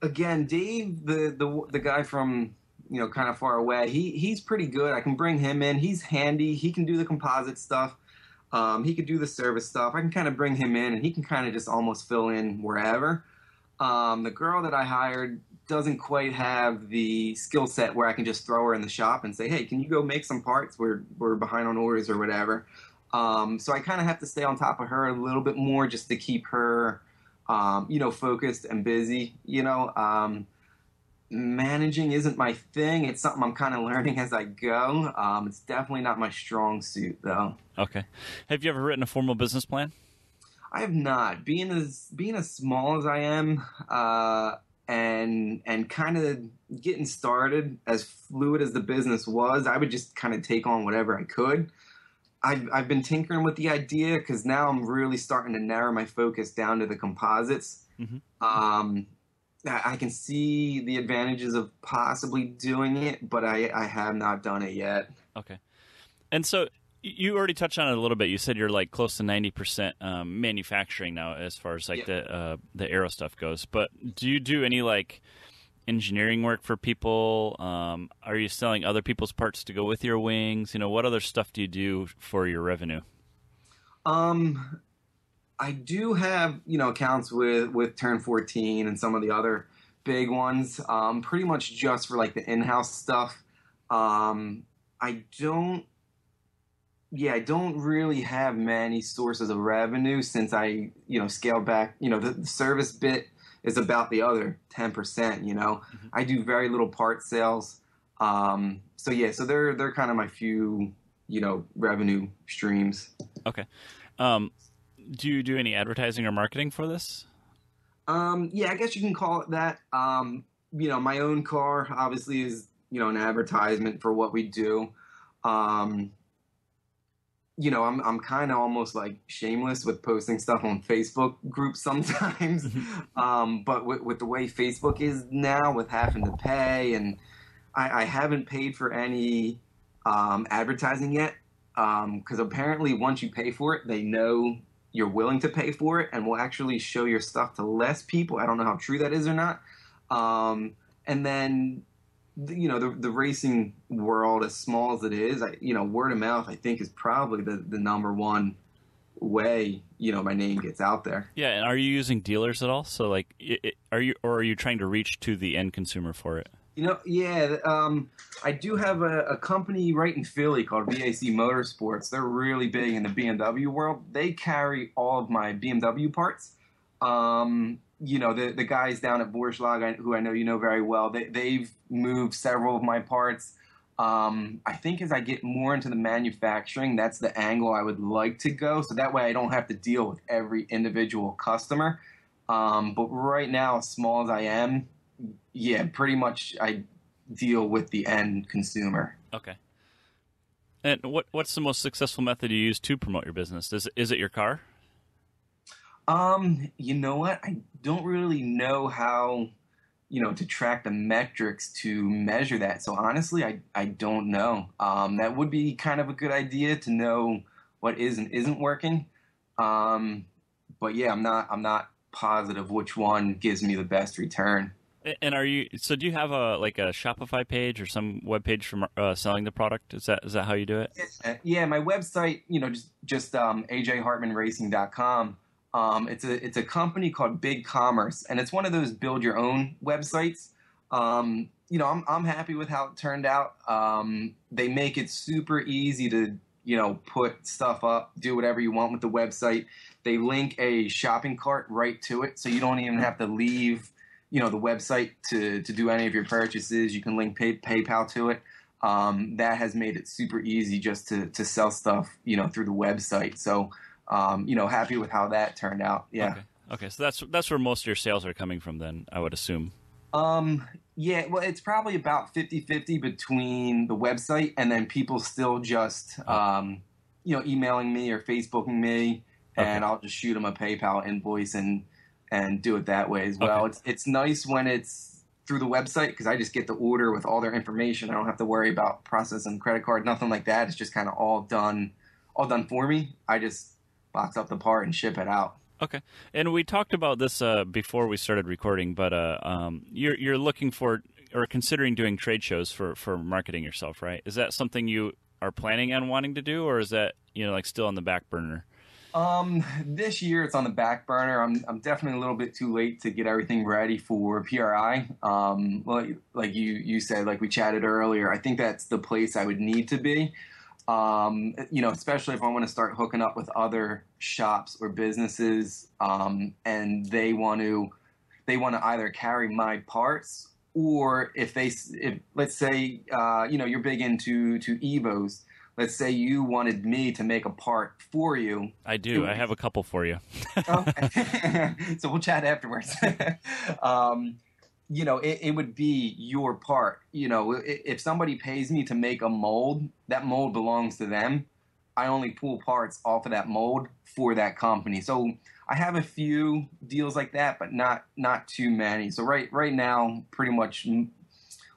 Speaker 2: Again, Dave, the guy from kind of far away, he's pretty good. I can bring him in. He's handy. He can do the composite stuff. He could do the service stuff. I can kind of bring him in, and he can kind of just almost fill in wherever. The girl that I hired doesn't quite have the skill set where I can just throw her in the shop and say, hey, can you go make some parts? We're behind on orders or whatever. So I kind of have to stay on top of her a little bit more just to keep her, focused and busy. Managing isn't my thing. It's something I'm kind of learning as I go. It's definitely not my strong suit, though.
Speaker 3: Okay. Have you ever written a formal business plan?
Speaker 2: I have not. Being as small as I am, and kind of getting started, as fluid as the business was, I would just kind of take on whatever I could. I've been tinkering with the idea because now I'm really starting to narrow my focus down to the composites. Mm-hmm. I can see the advantages of possibly doing it, but I have not done it yet.
Speaker 3: Okay. And so you already touched on it a little bit. You said you're like close to 90% manufacturing now as far as like the aero stuff goes. But do you do any like engineering work for people? Are you selling other people's parts to go with your wings? What other stuff do you do for your revenue?
Speaker 2: I do have, accounts with Turn 14 and some of the other big ones, pretty much just for like the in-house stuff. I don't really have many sources of revenue since I, scaled back. The service bit is about the other 10%, Mm-hmm. I do very little part sales. So they're kind of my few, revenue streams.
Speaker 3: Okay. Do you do any advertising or marketing for this?
Speaker 2: I guess you can call it that. My own car obviously is, an advertisement for what we do. I'm kind of almost like shameless with posting stuff on Facebook groups sometimes. But with the way Facebook is now, with having to pay, and I haven't paid for any advertising yet. Because apparently once you pay for it, they know you're willing to pay for it and will actually show your stuff to less people. I don't know how true that is or not. And then, the racing world, as small as it is, word of mouth, I think, is probably the number one way, my name gets out there.
Speaker 3: Yeah, and are you using dealers at all? So, like, are you trying to reach to the end consumer for it?
Speaker 2: I do have a company right in Philly called VAC Motorsports. They're really big in the BMW world. They carry all of my BMW parts. The guys down at Vorschlag, who I know you know very well, they've moved several of my parts. I think as I get more into the manufacturing, that's the angle I would like to go. So that way I don't have to deal with every individual customer. But right now, as small as I am, pretty much I deal with the end consumer.
Speaker 3: Okay. And what's the most successful method you use to promote your business? Is it your car?
Speaker 2: You know what? I don't really know how, to track the metrics to measure that. So honestly, I don't know. That would be kind of a good idea to know what is and isn't working. But yeah, I'm not positive which one gives me the best return.
Speaker 3: And do you have a Shopify page or some web page for selling the product? Is that how you do it?
Speaker 2: Yeah, my website, just ajhartmanracing.com. It's a company called Big Commerce, and it's one of those build your own websites. I'm happy with how it turned out. They make it super easy to, put stuff up, do whatever you want with the website. They link a shopping cart right to it, so you don't even have to leave, the website to do any of your purchases. You can link PayPal to it. That has made it super easy just to sell stuff, through the website. So, happy with how that turned out. Yeah.
Speaker 3: Okay. So that's where most of your sales are coming from then, I would assume.
Speaker 2: Yeah, well, it's probably about 50-50 between the website and then people still just, emailing me or Facebooking me, and I'll just shoot them a PayPal invoice and do it that way as well. Okay. It's nice when it's through the website because I just get the order with all their information. I don't have to worry about processing credit card, nothing like that. It's just kind of all done for me. I just box up the part and ship it out.
Speaker 3: Okay. And we talked about this before we started recording, but you're looking for or considering doing trade shows for marketing yourself, right? Is that something you are planning on wanting to do, or is that, still on the back burner?
Speaker 2: This year it's on the back burner. I'm definitely a little bit too late to get everything ready for PRI. Like you said, like we chatted earlier, I think that's the place I would need to be. Especially if I want to start hooking up with other shops or businesses, and they want to either carry my parts, or if let's say, you're big into Evos. Let's say you wanted me to make a part for you.
Speaker 3: I do. I have a couple for you.
Speaker 2: Okay. So we'll chat afterwards. It would be your part. If somebody pays me to make a mold, that mold belongs to them. I only pull parts off of that mold for that company. So I have a few deals like that, but not too many. So right now, pretty much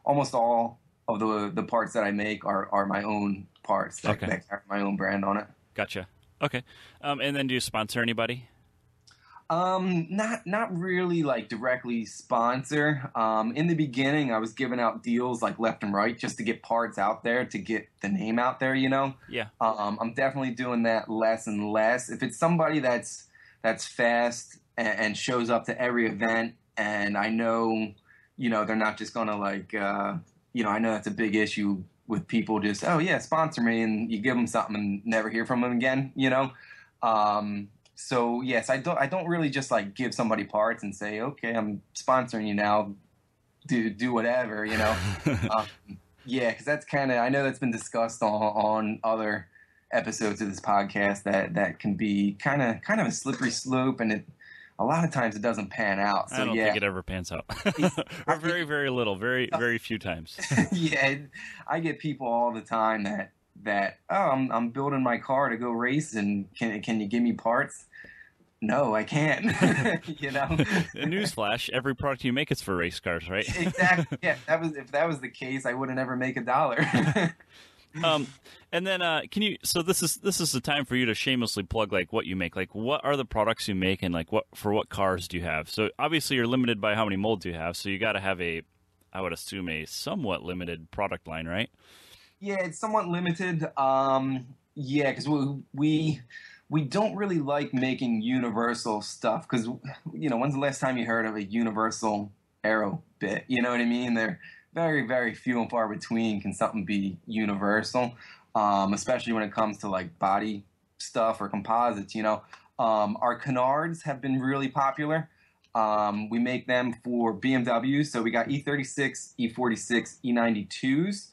Speaker 2: almost all of the parts that I make are my own parts that carry my own brand on it.
Speaker 3: Gotcha. Okay. And then do you sponsor anybody?
Speaker 2: Not really like directly sponsor. In the beginning, I was giving out deals like left and right just to get parts out there, to get the name out there, Yeah. I'm definitely doing that less and less. If it's somebody that's fast and shows up to every event, and I know, they're not just gonna I know that's a big issue with people just, oh yeah, sponsor me, and you give them something and never hear from them again, So yes, I don't really just like give somebody parts and say, okay, I'm sponsoring you now, do whatever, Yeah, because that's I know that's been discussed on other episodes of this podcast that can be kind of a slippery slope, and a lot of times it doesn't pan out. So
Speaker 3: I don't think it ever pans out, or very, very little, very, very few times.
Speaker 2: Yeah, I get people all the time that I'm building my car to go race, and can you give me parts? No, I can't.
Speaker 3: Newsflash: every product you make is for race cars, right?
Speaker 2: Exactly. Yeah, if that was the case, I wouldn't ever make $1.
Speaker 3: And then can you? So this is the time for you to shamelessly plug like what you make. Like, what are the products you make, and like what cars do you have? So obviously you're limited by how many molds you have. So you got to have a I would assume, a somewhat limited product line, right?
Speaker 2: Yeah, it's somewhat limited. Yeah, because we don't really like making universal stuff because, when's the last time you heard of a universal aero bit? You know what I mean? They're very, very few and far between can something be universal, especially when it comes to like body stuff or composites, Our canards have been really popular. We make them for BMWs, so we got E36, E46, E92s.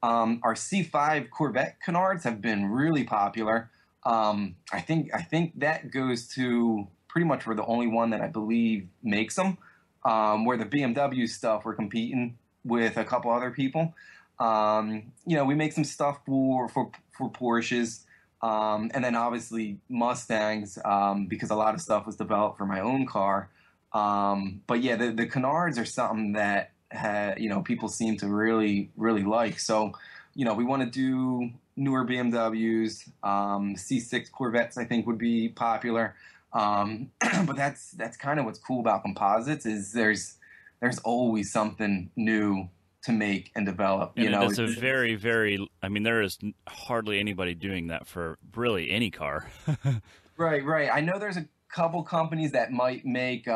Speaker 2: Our C5 Corvette canards have been really popular. I think that goes to pretty much we're the only one that I believe makes them. Where the BMW stuff, we're competing with a couple other people. We make some stuff for Porsches, and then obviously Mustangs, because a lot of stuff was developed for my own car. But yeah, the canards are something that people seem to really, really like. So, we want to do newer BMWs, C6 Corvettes, I think would be popular. But that's kind of what's cool about composites is there's always something new to make and develop.
Speaker 3: And it's a very, very, there is hardly anybody doing that for really any car.
Speaker 2: Right. I know there's a couple companies that might make,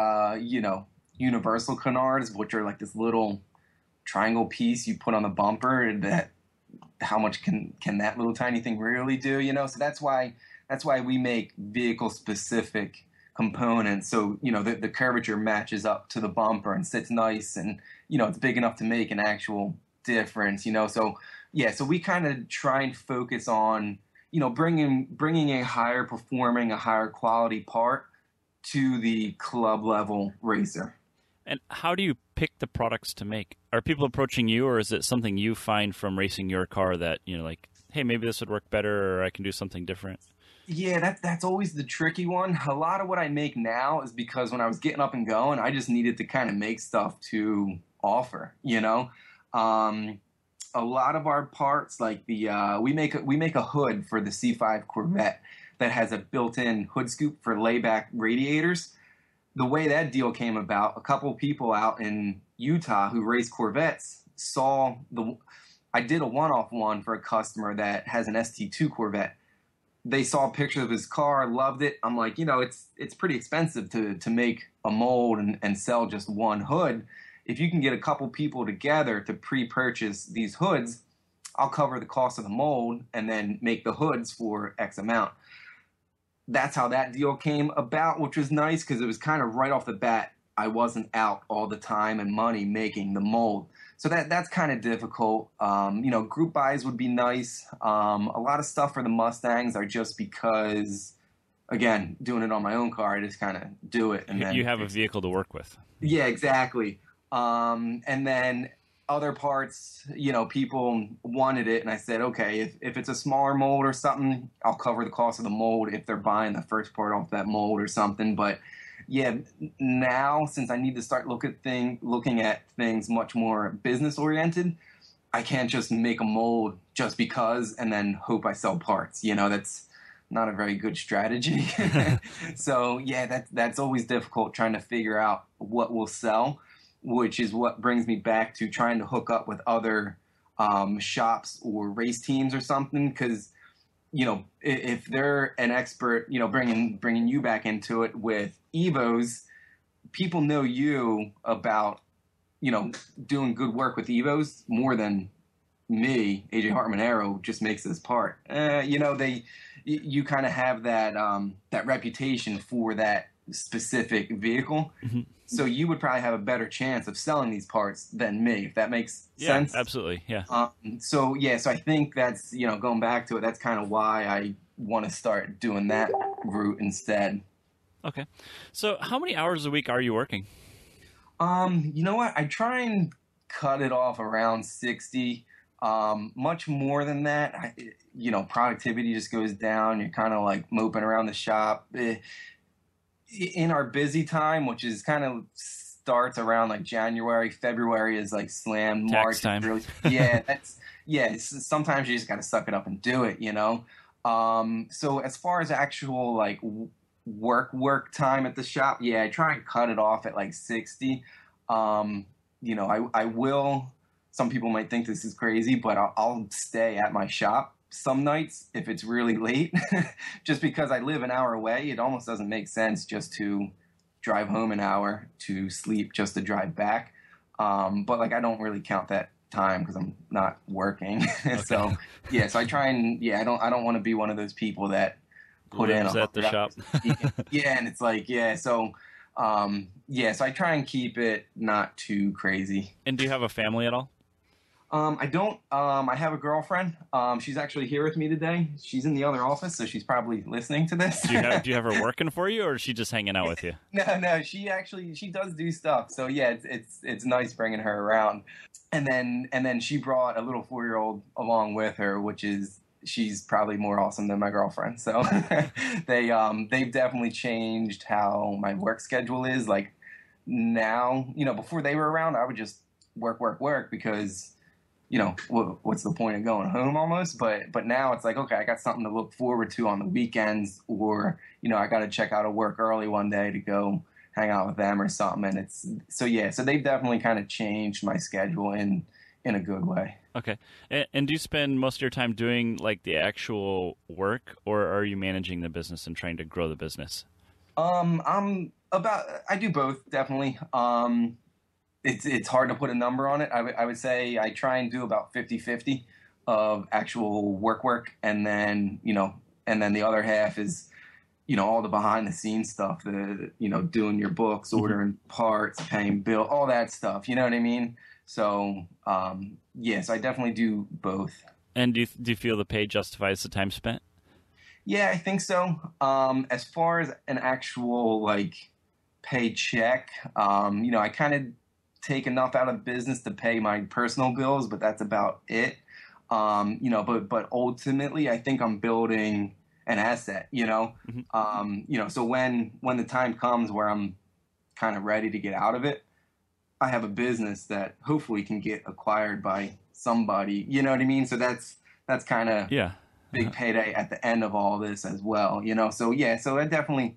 Speaker 2: universal canards, which are like this little triangle piece you put on the bumper. That how much can that little tiny thing really do? So that's why we make vehicle specific components. So the curvature matches up to the bumper and sits nice, and it's big enough to make an actual difference. So we kind of try and focus on bringing a higher performing, a higher quality part to the club level racer.
Speaker 3: And how do you pick the products to make? Are people approaching you, or is it something you find from racing your car that, like, hey, maybe this would work better, or I can do something different?
Speaker 2: Yeah, that's always the tricky one. A lot of what I make now is because when I was getting up and going, I just needed to kind of make stuff to offer, A lot of our parts, like we make a hood for the C5 Corvette that has a built-in hood scoop for layback radiators. The way that deal came about, a couple of people out in Utah who race Corvettes saw I did a one-off one for a customer that has an ST2 Corvette. They saw a picture of his car, loved it. I'm like, it's pretty expensive to make a mold and sell just one hood. If you can get a couple people together to pre-purchase these hoods, I'll cover the cost of the mold and then make the hoods for X amount. That's how that deal came about, which was nice because it was kind of right off the bat. I wasn't out all the time and money making the mold. So that's kind of difficult. Group buys would be nice. A lot of stuff for the Mustangs are just because, again, doing it on my own car, I just kind of do it. And then
Speaker 3: you have a vehicle to work with.
Speaker 2: Yeah, exactly. And then other parts, people wanted it, and I said, okay, if it's a smaller mold or something, I'll cover the cost of the mold if they're buying the first part off that mold or something. But yeah, now since I need to start looking at things much more business oriented, I can't just make a mold just because and then hope I sell parts. That's not a very good strategy. So yeah, that's always difficult trying to figure out what will sell, which is what brings me back to trying to hook up with other shops or race teams or something. Because, if they're an expert, bringing you back into it with Evos, people know you about, doing good work with Evos more than me. AJ Hartman Aero just makes this part. You kind of have that reputation for that specific vehicle. Mm-hmm. So you would probably have a better chance of selling these parts than me, if that makes sense.
Speaker 3: Yeah, absolutely. Yeah.
Speaker 2: So I think that's, going back to it, that's kind of why I want to start doing that route instead.
Speaker 3: Okay. So how many hours a week are you working?
Speaker 2: You know what? I try and cut it off around 60. Much more than that, productivity just goes down. You're kind of like moping around the shop. In our busy time, which is kind of starts around like January, February is like slammed. March
Speaker 3: time.
Speaker 2: Really, sometimes you just got to suck it up and do it, So as far as actual like work time at the shop, I try and cut it off at like 60. I will. Some people might think this is crazy, but I'll stay at my shop some nights if it's really late, just because I live an hour away. It almost doesn't make sense just to drive home an hour to sleep just to drive back. But like, I don't really count that time because I'm not working.
Speaker 3: Okay.
Speaker 2: So I try and I don't want to be one of those people that put
Speaker 3: Lives
Speaker 2: in
Speaker 3: at the shop.
Speaker 2: and it's like, so I try and keep it not too crazy.
Speaker 3: And do you have a family at all?
Speaker 2: I don't. I have a girlfriend. She's actually here with me today. She's in the other office, so she's probably listening to this.
Speaker 3: Do you have her working for you, or is she just hanging out with you?
Speaker 2: No. She does do stuff. So yeah, it's nice bringing her around. And then she brought a little 4-year-old along with her, she's probably more awesome than my girlfriend. So they've definitely changed how my work schedule is. Like now, before they were around, I would just work because, what's the point of going home almost? But now it's like, okay, I got something to look forward to on the weekends, or, I got to check out of work early one day to go hang out with them or something. And so they've definitely kind of changed my schedule in a good way.
Speaker 3: Okay. And do you spend most of your time doing like the actual work, or are you managing the business and trying to grow the business?
Speaker 2: I do both, definitely. It's hard to put a number on it. I would say I try and do about 50-50 of actual work. And then the other half is, all the behind the scenes stuff, doing your books, ordering parts, paying bill, all that stuff. You know what I mean? So, so I definitely do both.
Speaker 3: And do you feel the pay justifies the time spent?
Speaker 2: Yeah, I think so. As far as an actual paycheck, I kind of take enough out of business to pay my personal bills, but that's about it. But ultimately, I think I'm building an asset.
Speaker 3: Mm-hmm.
Speaker 2: So when the time comes where I'm kind of ready to get out of it, I have a business that hopefully can get acquired by somebody. You know what I mean? So that's kind of big payday at the end of all this as well. So I definitely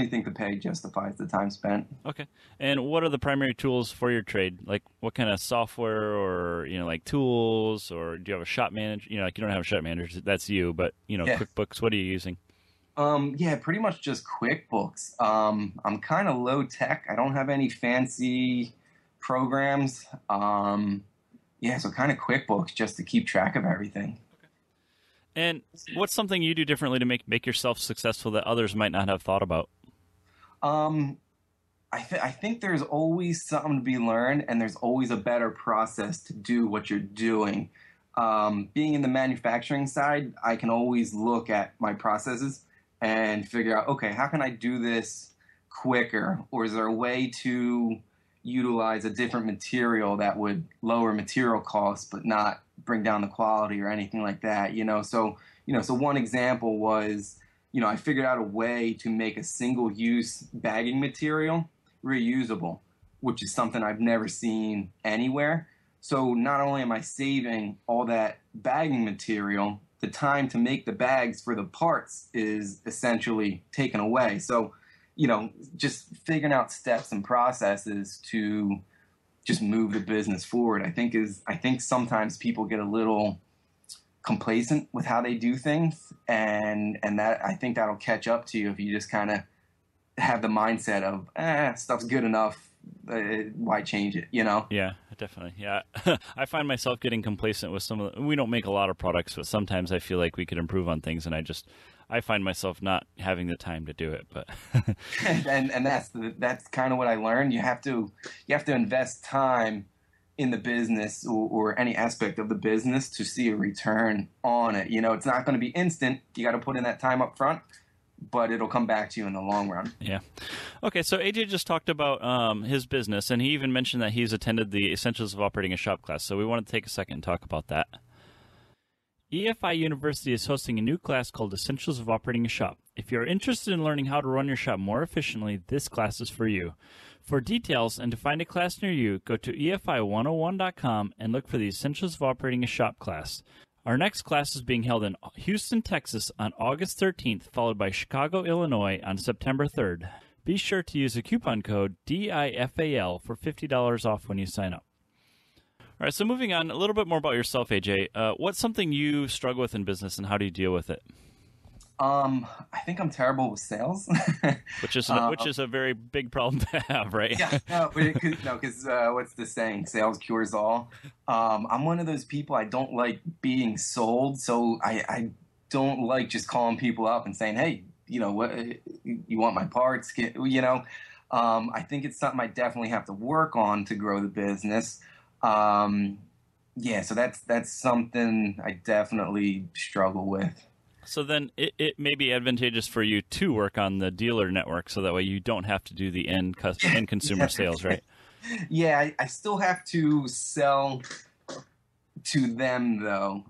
Speaker 2: think the pay justifies the time spent.
Speaker 3: Okay. And what are the primary tools for your trade? Like what kind of software, or, like tools, or do you have a shop manager? You don't have a shop manager, that's you, but, QuickBooks, what are you using?
Speaker 2: Pretty much just QuickBooks. I'm kind of low tech. I don't have any fancy programs. So kind of QuickBooks just to keep track of everything.
Speaker 3: And what's something you do differently to make yourself successful that others might not have thought about?
Speaker 2: I think there's always something to be learned, and there's always a better process to do what you're doing. Being in the manufacturing side, I can always look at my processes and figure out, okay, how can I do this quicker? Or is there a way to utilize a different material that would lower material costs but not bring down the quality or anything like that? So one example was, I figured out a way to make a single-use bagging material reusable, which is something I've never seen anywhere. So not only am I saving all that bagging material, the time to make the bags for the parts is essentially taken away. So, just figuring out steps and processes to just move the business forward, I think sometimes people get a little complacent with how they do things, and that, I think that'll catch up to you if you just kind of have the mindset of, stuff's good enough. Why change it,
Speaker 3: Yeah, definitely. Yeah. I find myself getting complacent with we don't make a lot of products, but sometimes I feel like we could improve on things, and I find myself not having the time to do it. But
Speaker 2: and that's kind of what I learned. You have to invest time in the business or any aspect of the business to see a return on it. It's not going to be instant. You got to put in that time up front, but it'll come back to you in the long run. Yeah.
Speaker 3: Okay, so AJ just talked about his business, and he even mentioned that he's attended the Essentials of Operating a Shop class, so we want to take a second and talk about that. EFI University is hosting a new class called Essentials of Operating a Shop. If you're interested in learning how to run your shop more efficiently, this class is for you. For details and to find a class near you, go to EFI101.com and look for the Essentials of Operating a Shop class. Our next class is being held in Houston, Texas on August 13th, followed by Chicago, Illinois on September 3rd. Be sure to use the coupon code DIFAL for $50 off when you sign up. All right, so moving on, a little bit more about yourself, AJ. What's something you struggle with in business, and how do you deal with it?
Speaker 2: I think I'm terrible with sales.
Speaker 3: which is a very big problem to have, right?
Speaker 2: Yeah, because what's the saying? Sales cures all. I'm one of those people, I don't like being sold, so I don't like just calling people up and saying, hey, what, you want my parts? I think it's something I definitely have to work on to grow the business. So that's something I definitely struggle with.
Speaker 3: So then it may be advantageous for you to work on the dealer network, so that way you don't have to do the end consumer sales, right?
Speaker 2: Yeah, I still have to sell to them, though.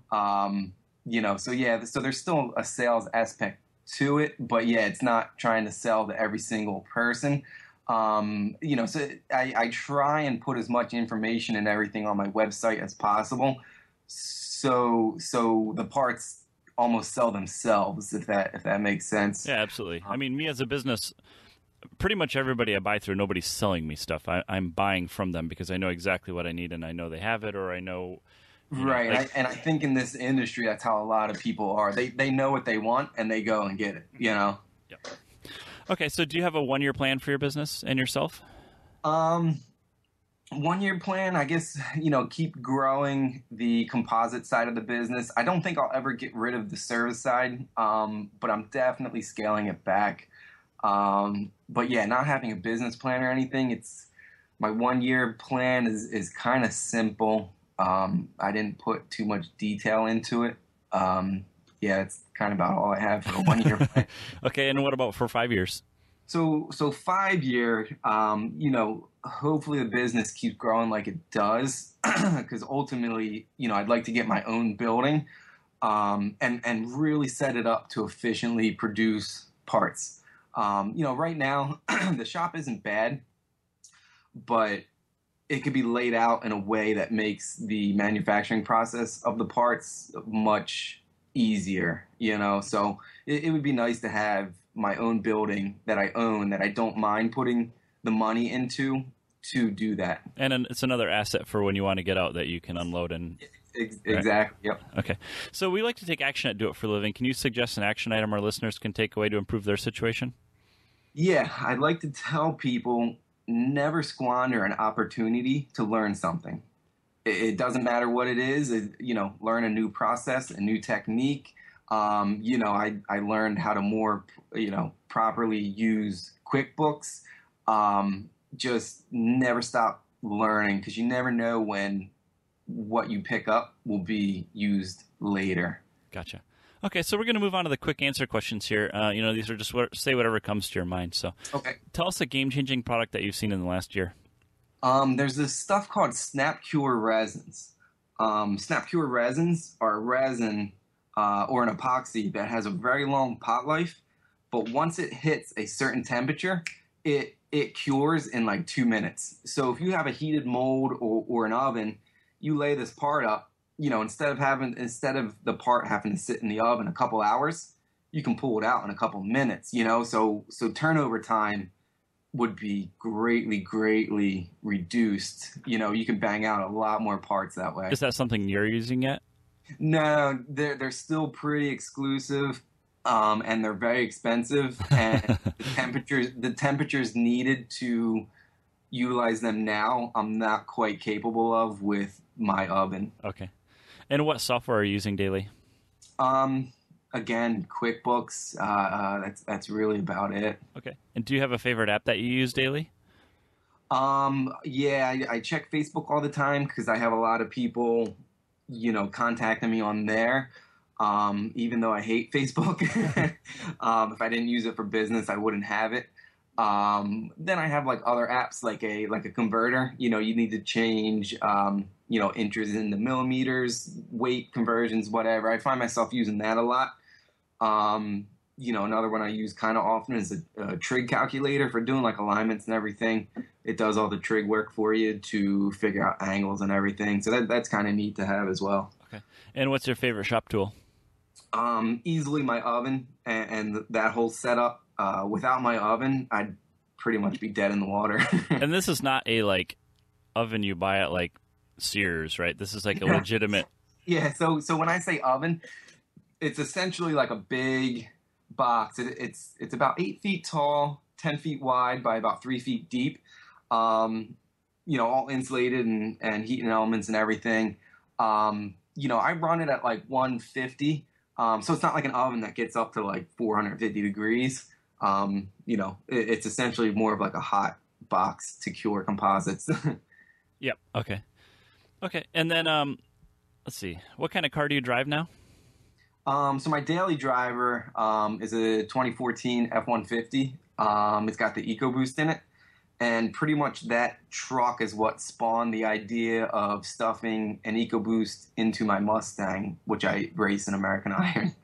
Speaker 2: So there's still a sales aspect to it, but yeah, it's not trying to sell to every single person. So I try and put as much information and everything on my website as possible, so the parts almost sell themselves, if that makes sense.
Speaker 3: Yeah, absolutely. I mean, me as a business, pretty much everybody I buy through, nobody's selling me stuff. I'm buying from them because I know exactly what I need, and I know they have it, or I know.
Speaker 2: Right, and I think in this industry, that's how a lot of people are. They know what they want, and they go and get it.
Speaker 3: Yep. Okay, so do you have a 1-year plan for your business and yourself?
Speaker 2: 1-year plan, I guess, keep growing the composite side of the business. I don't think I'll ever get rid of the service side, but I'm definitely scaling it back. But yeah, not having a business plan or anything, my 1-year plan is kind of simple. I didn't put too much detail into it. It's kind of about all I have for a 1-year plan.
Speaker 3: Okay, and what about for 5 years?
Speaker 2: So 5 year, hopefully the business keeps growing like it does, because ultimately, I'd like to get my own building, and really set it up to efficiently produce parts. Right now the shop isn't bad, but it could be laid out in a way that makes the manufacturing process of the parts much easier, so it would be nice to have my own building that I own, that I don't mind putting the money into to do that.
Speaker 3: And it's another asset for when you want to get out that you can unload and...
Speaker 2: Exactly, right? Yep.
Speaker 3: Okay. So we like to take action at Do It For a Living. Can you suggest an action item our listeners can take away to improve their situation?
Speaker 2: Yeah, I'd like to tell people, never squander an opportunity to learn something. It doesn't matter what it is. Learn a new process, a new technique. I learned how to more, properly use QuickBooks. Just never stop learning, because you never know when what you pick up will be used later.
Speaker 3: Gotcha. Okay, so we're going to move on to the quick answer questions here. These are just say whatever comes to your mind. So,
Speaker 2: okay.
Speaker 3: Tell us a game-changing product that you've seen in the last year.
Speaker 2: There's this stuff called SnapCure resins. SnapCure resins are a resin or an epoxy that has a very long pot life, but once it hits a certain temperature, it cures in like 2 minutes. So if you have a heated mold or an oven, you lay this part up, instead of the part having to sit in the oven a couple hours, you can pull it out in a couple minutes, so turnover time would be greatly reduced. You can bang out a lot more parts that way.
Speaker 3: Is that something you're using yet?
Speaker 2: No, they're still pretty exclusive, and they're very expensive. And the temperatures needed to utilize them now, I'm not quite capable of with my oven.
Speaker 3: Okay. And what software are you using daily?
Speaker 2: Again, QuickBooks. That's really about it.
Speaker 3: Okay. And do you have a favorite app that you use daily?
Speaker 2: Yeah, I check Facebook all the time because I have a lot of people, contacting me on there. Even though I hate Facebook, if I didn't use it for business, I wouldn't have it. Then I have like other apps, like a converter. You need to change, inches into millimeters, weight conversions, whatever. I find myself using that a lot. Another one I use kind of often is a trig calculator for doing like alignments and everything. It does all the trig work for you to figure out angles and everything. So that's kind of neat to have as well.
Speaker 3: Okay. And what's your favorite shop tool?
Speaker 2: Easily my oven and that whole setup. Without my oven, I'd pretty much be dead in the water.
Speaker 3: And this is not a like oven you buy at like Sears, right? This is like a legitimate.
Speaker 2: Yeah. So when I say oven, it's essentially like a big box. It's about 8 feet tall, 10 feet wide by about 3 feet deep. All insulated and heating elements and everything. I run it at like 150. So it's not like an oven that gets up to like 450 degrees. It's essentially more of like a hot box to cure composites.
Speaker 3: Yep. Okay. And then, let's see. What kind of car do you drive now?
Speaker 2: So my daily driver is a 2014 F-150. It's got the EcoBoost in it. And pretty much that truck is what spawned the idea of stuffing an EcoBoost into my Mustang, which I race in American Iron.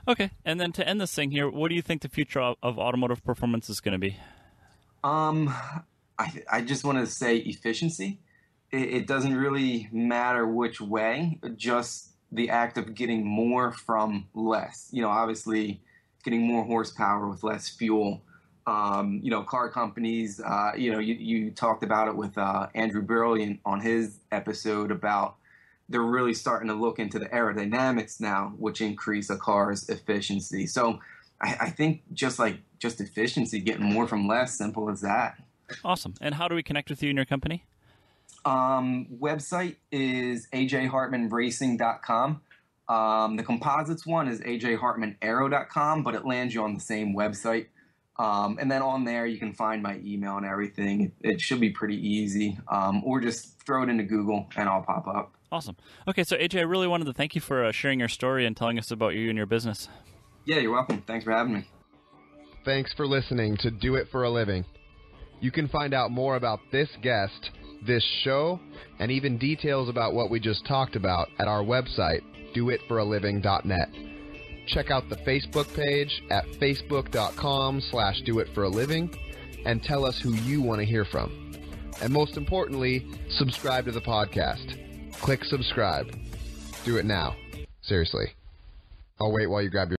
Speaker 3: Okay. And then to end this thing here, what do you think the future of automotive performance is going to be?
Speaker 2: I just want to say efficiency. It doesn't really matter which way, just the act of getting more from less. Obviously getting more horsepower with less fuel. Car companies, you talked about it with Andrew Brilliant on his episode about they're really starting to look into the aerodynamics now, which increase a car's efficiency. So I think just efficiency, getting more from less, simple as that.
Speaker 3: Awesome. And how do we connect with you and your company?
Speaker 2: Website is ajhartmanracing.com. The composites one is ajhartmanaero.com, but it lands you on the same website. And then on there, you can find my email and everything. It should be pretty easy. Or just throw it into Google and I'll pop up.
Speaker 3: Awesome. Okay, so AJ, I really wanted to thank you for sharing your story and telling us about you and your business.
Speaker 2: Yeah, you're welcome. Thanks for having me.
Speaker 1: Thanks for listening to Do It for a Living. You can find out more about this guest, this show, and even details about what we just talked about at our website, doitforaliving.net. Check out the Facebook page at facebook.com/doitforaliving and tell us who you want to hear from. And most importantly, subscribe to the podcast. Click subscribe. Do it now. Seriously. I'll wait while you grab your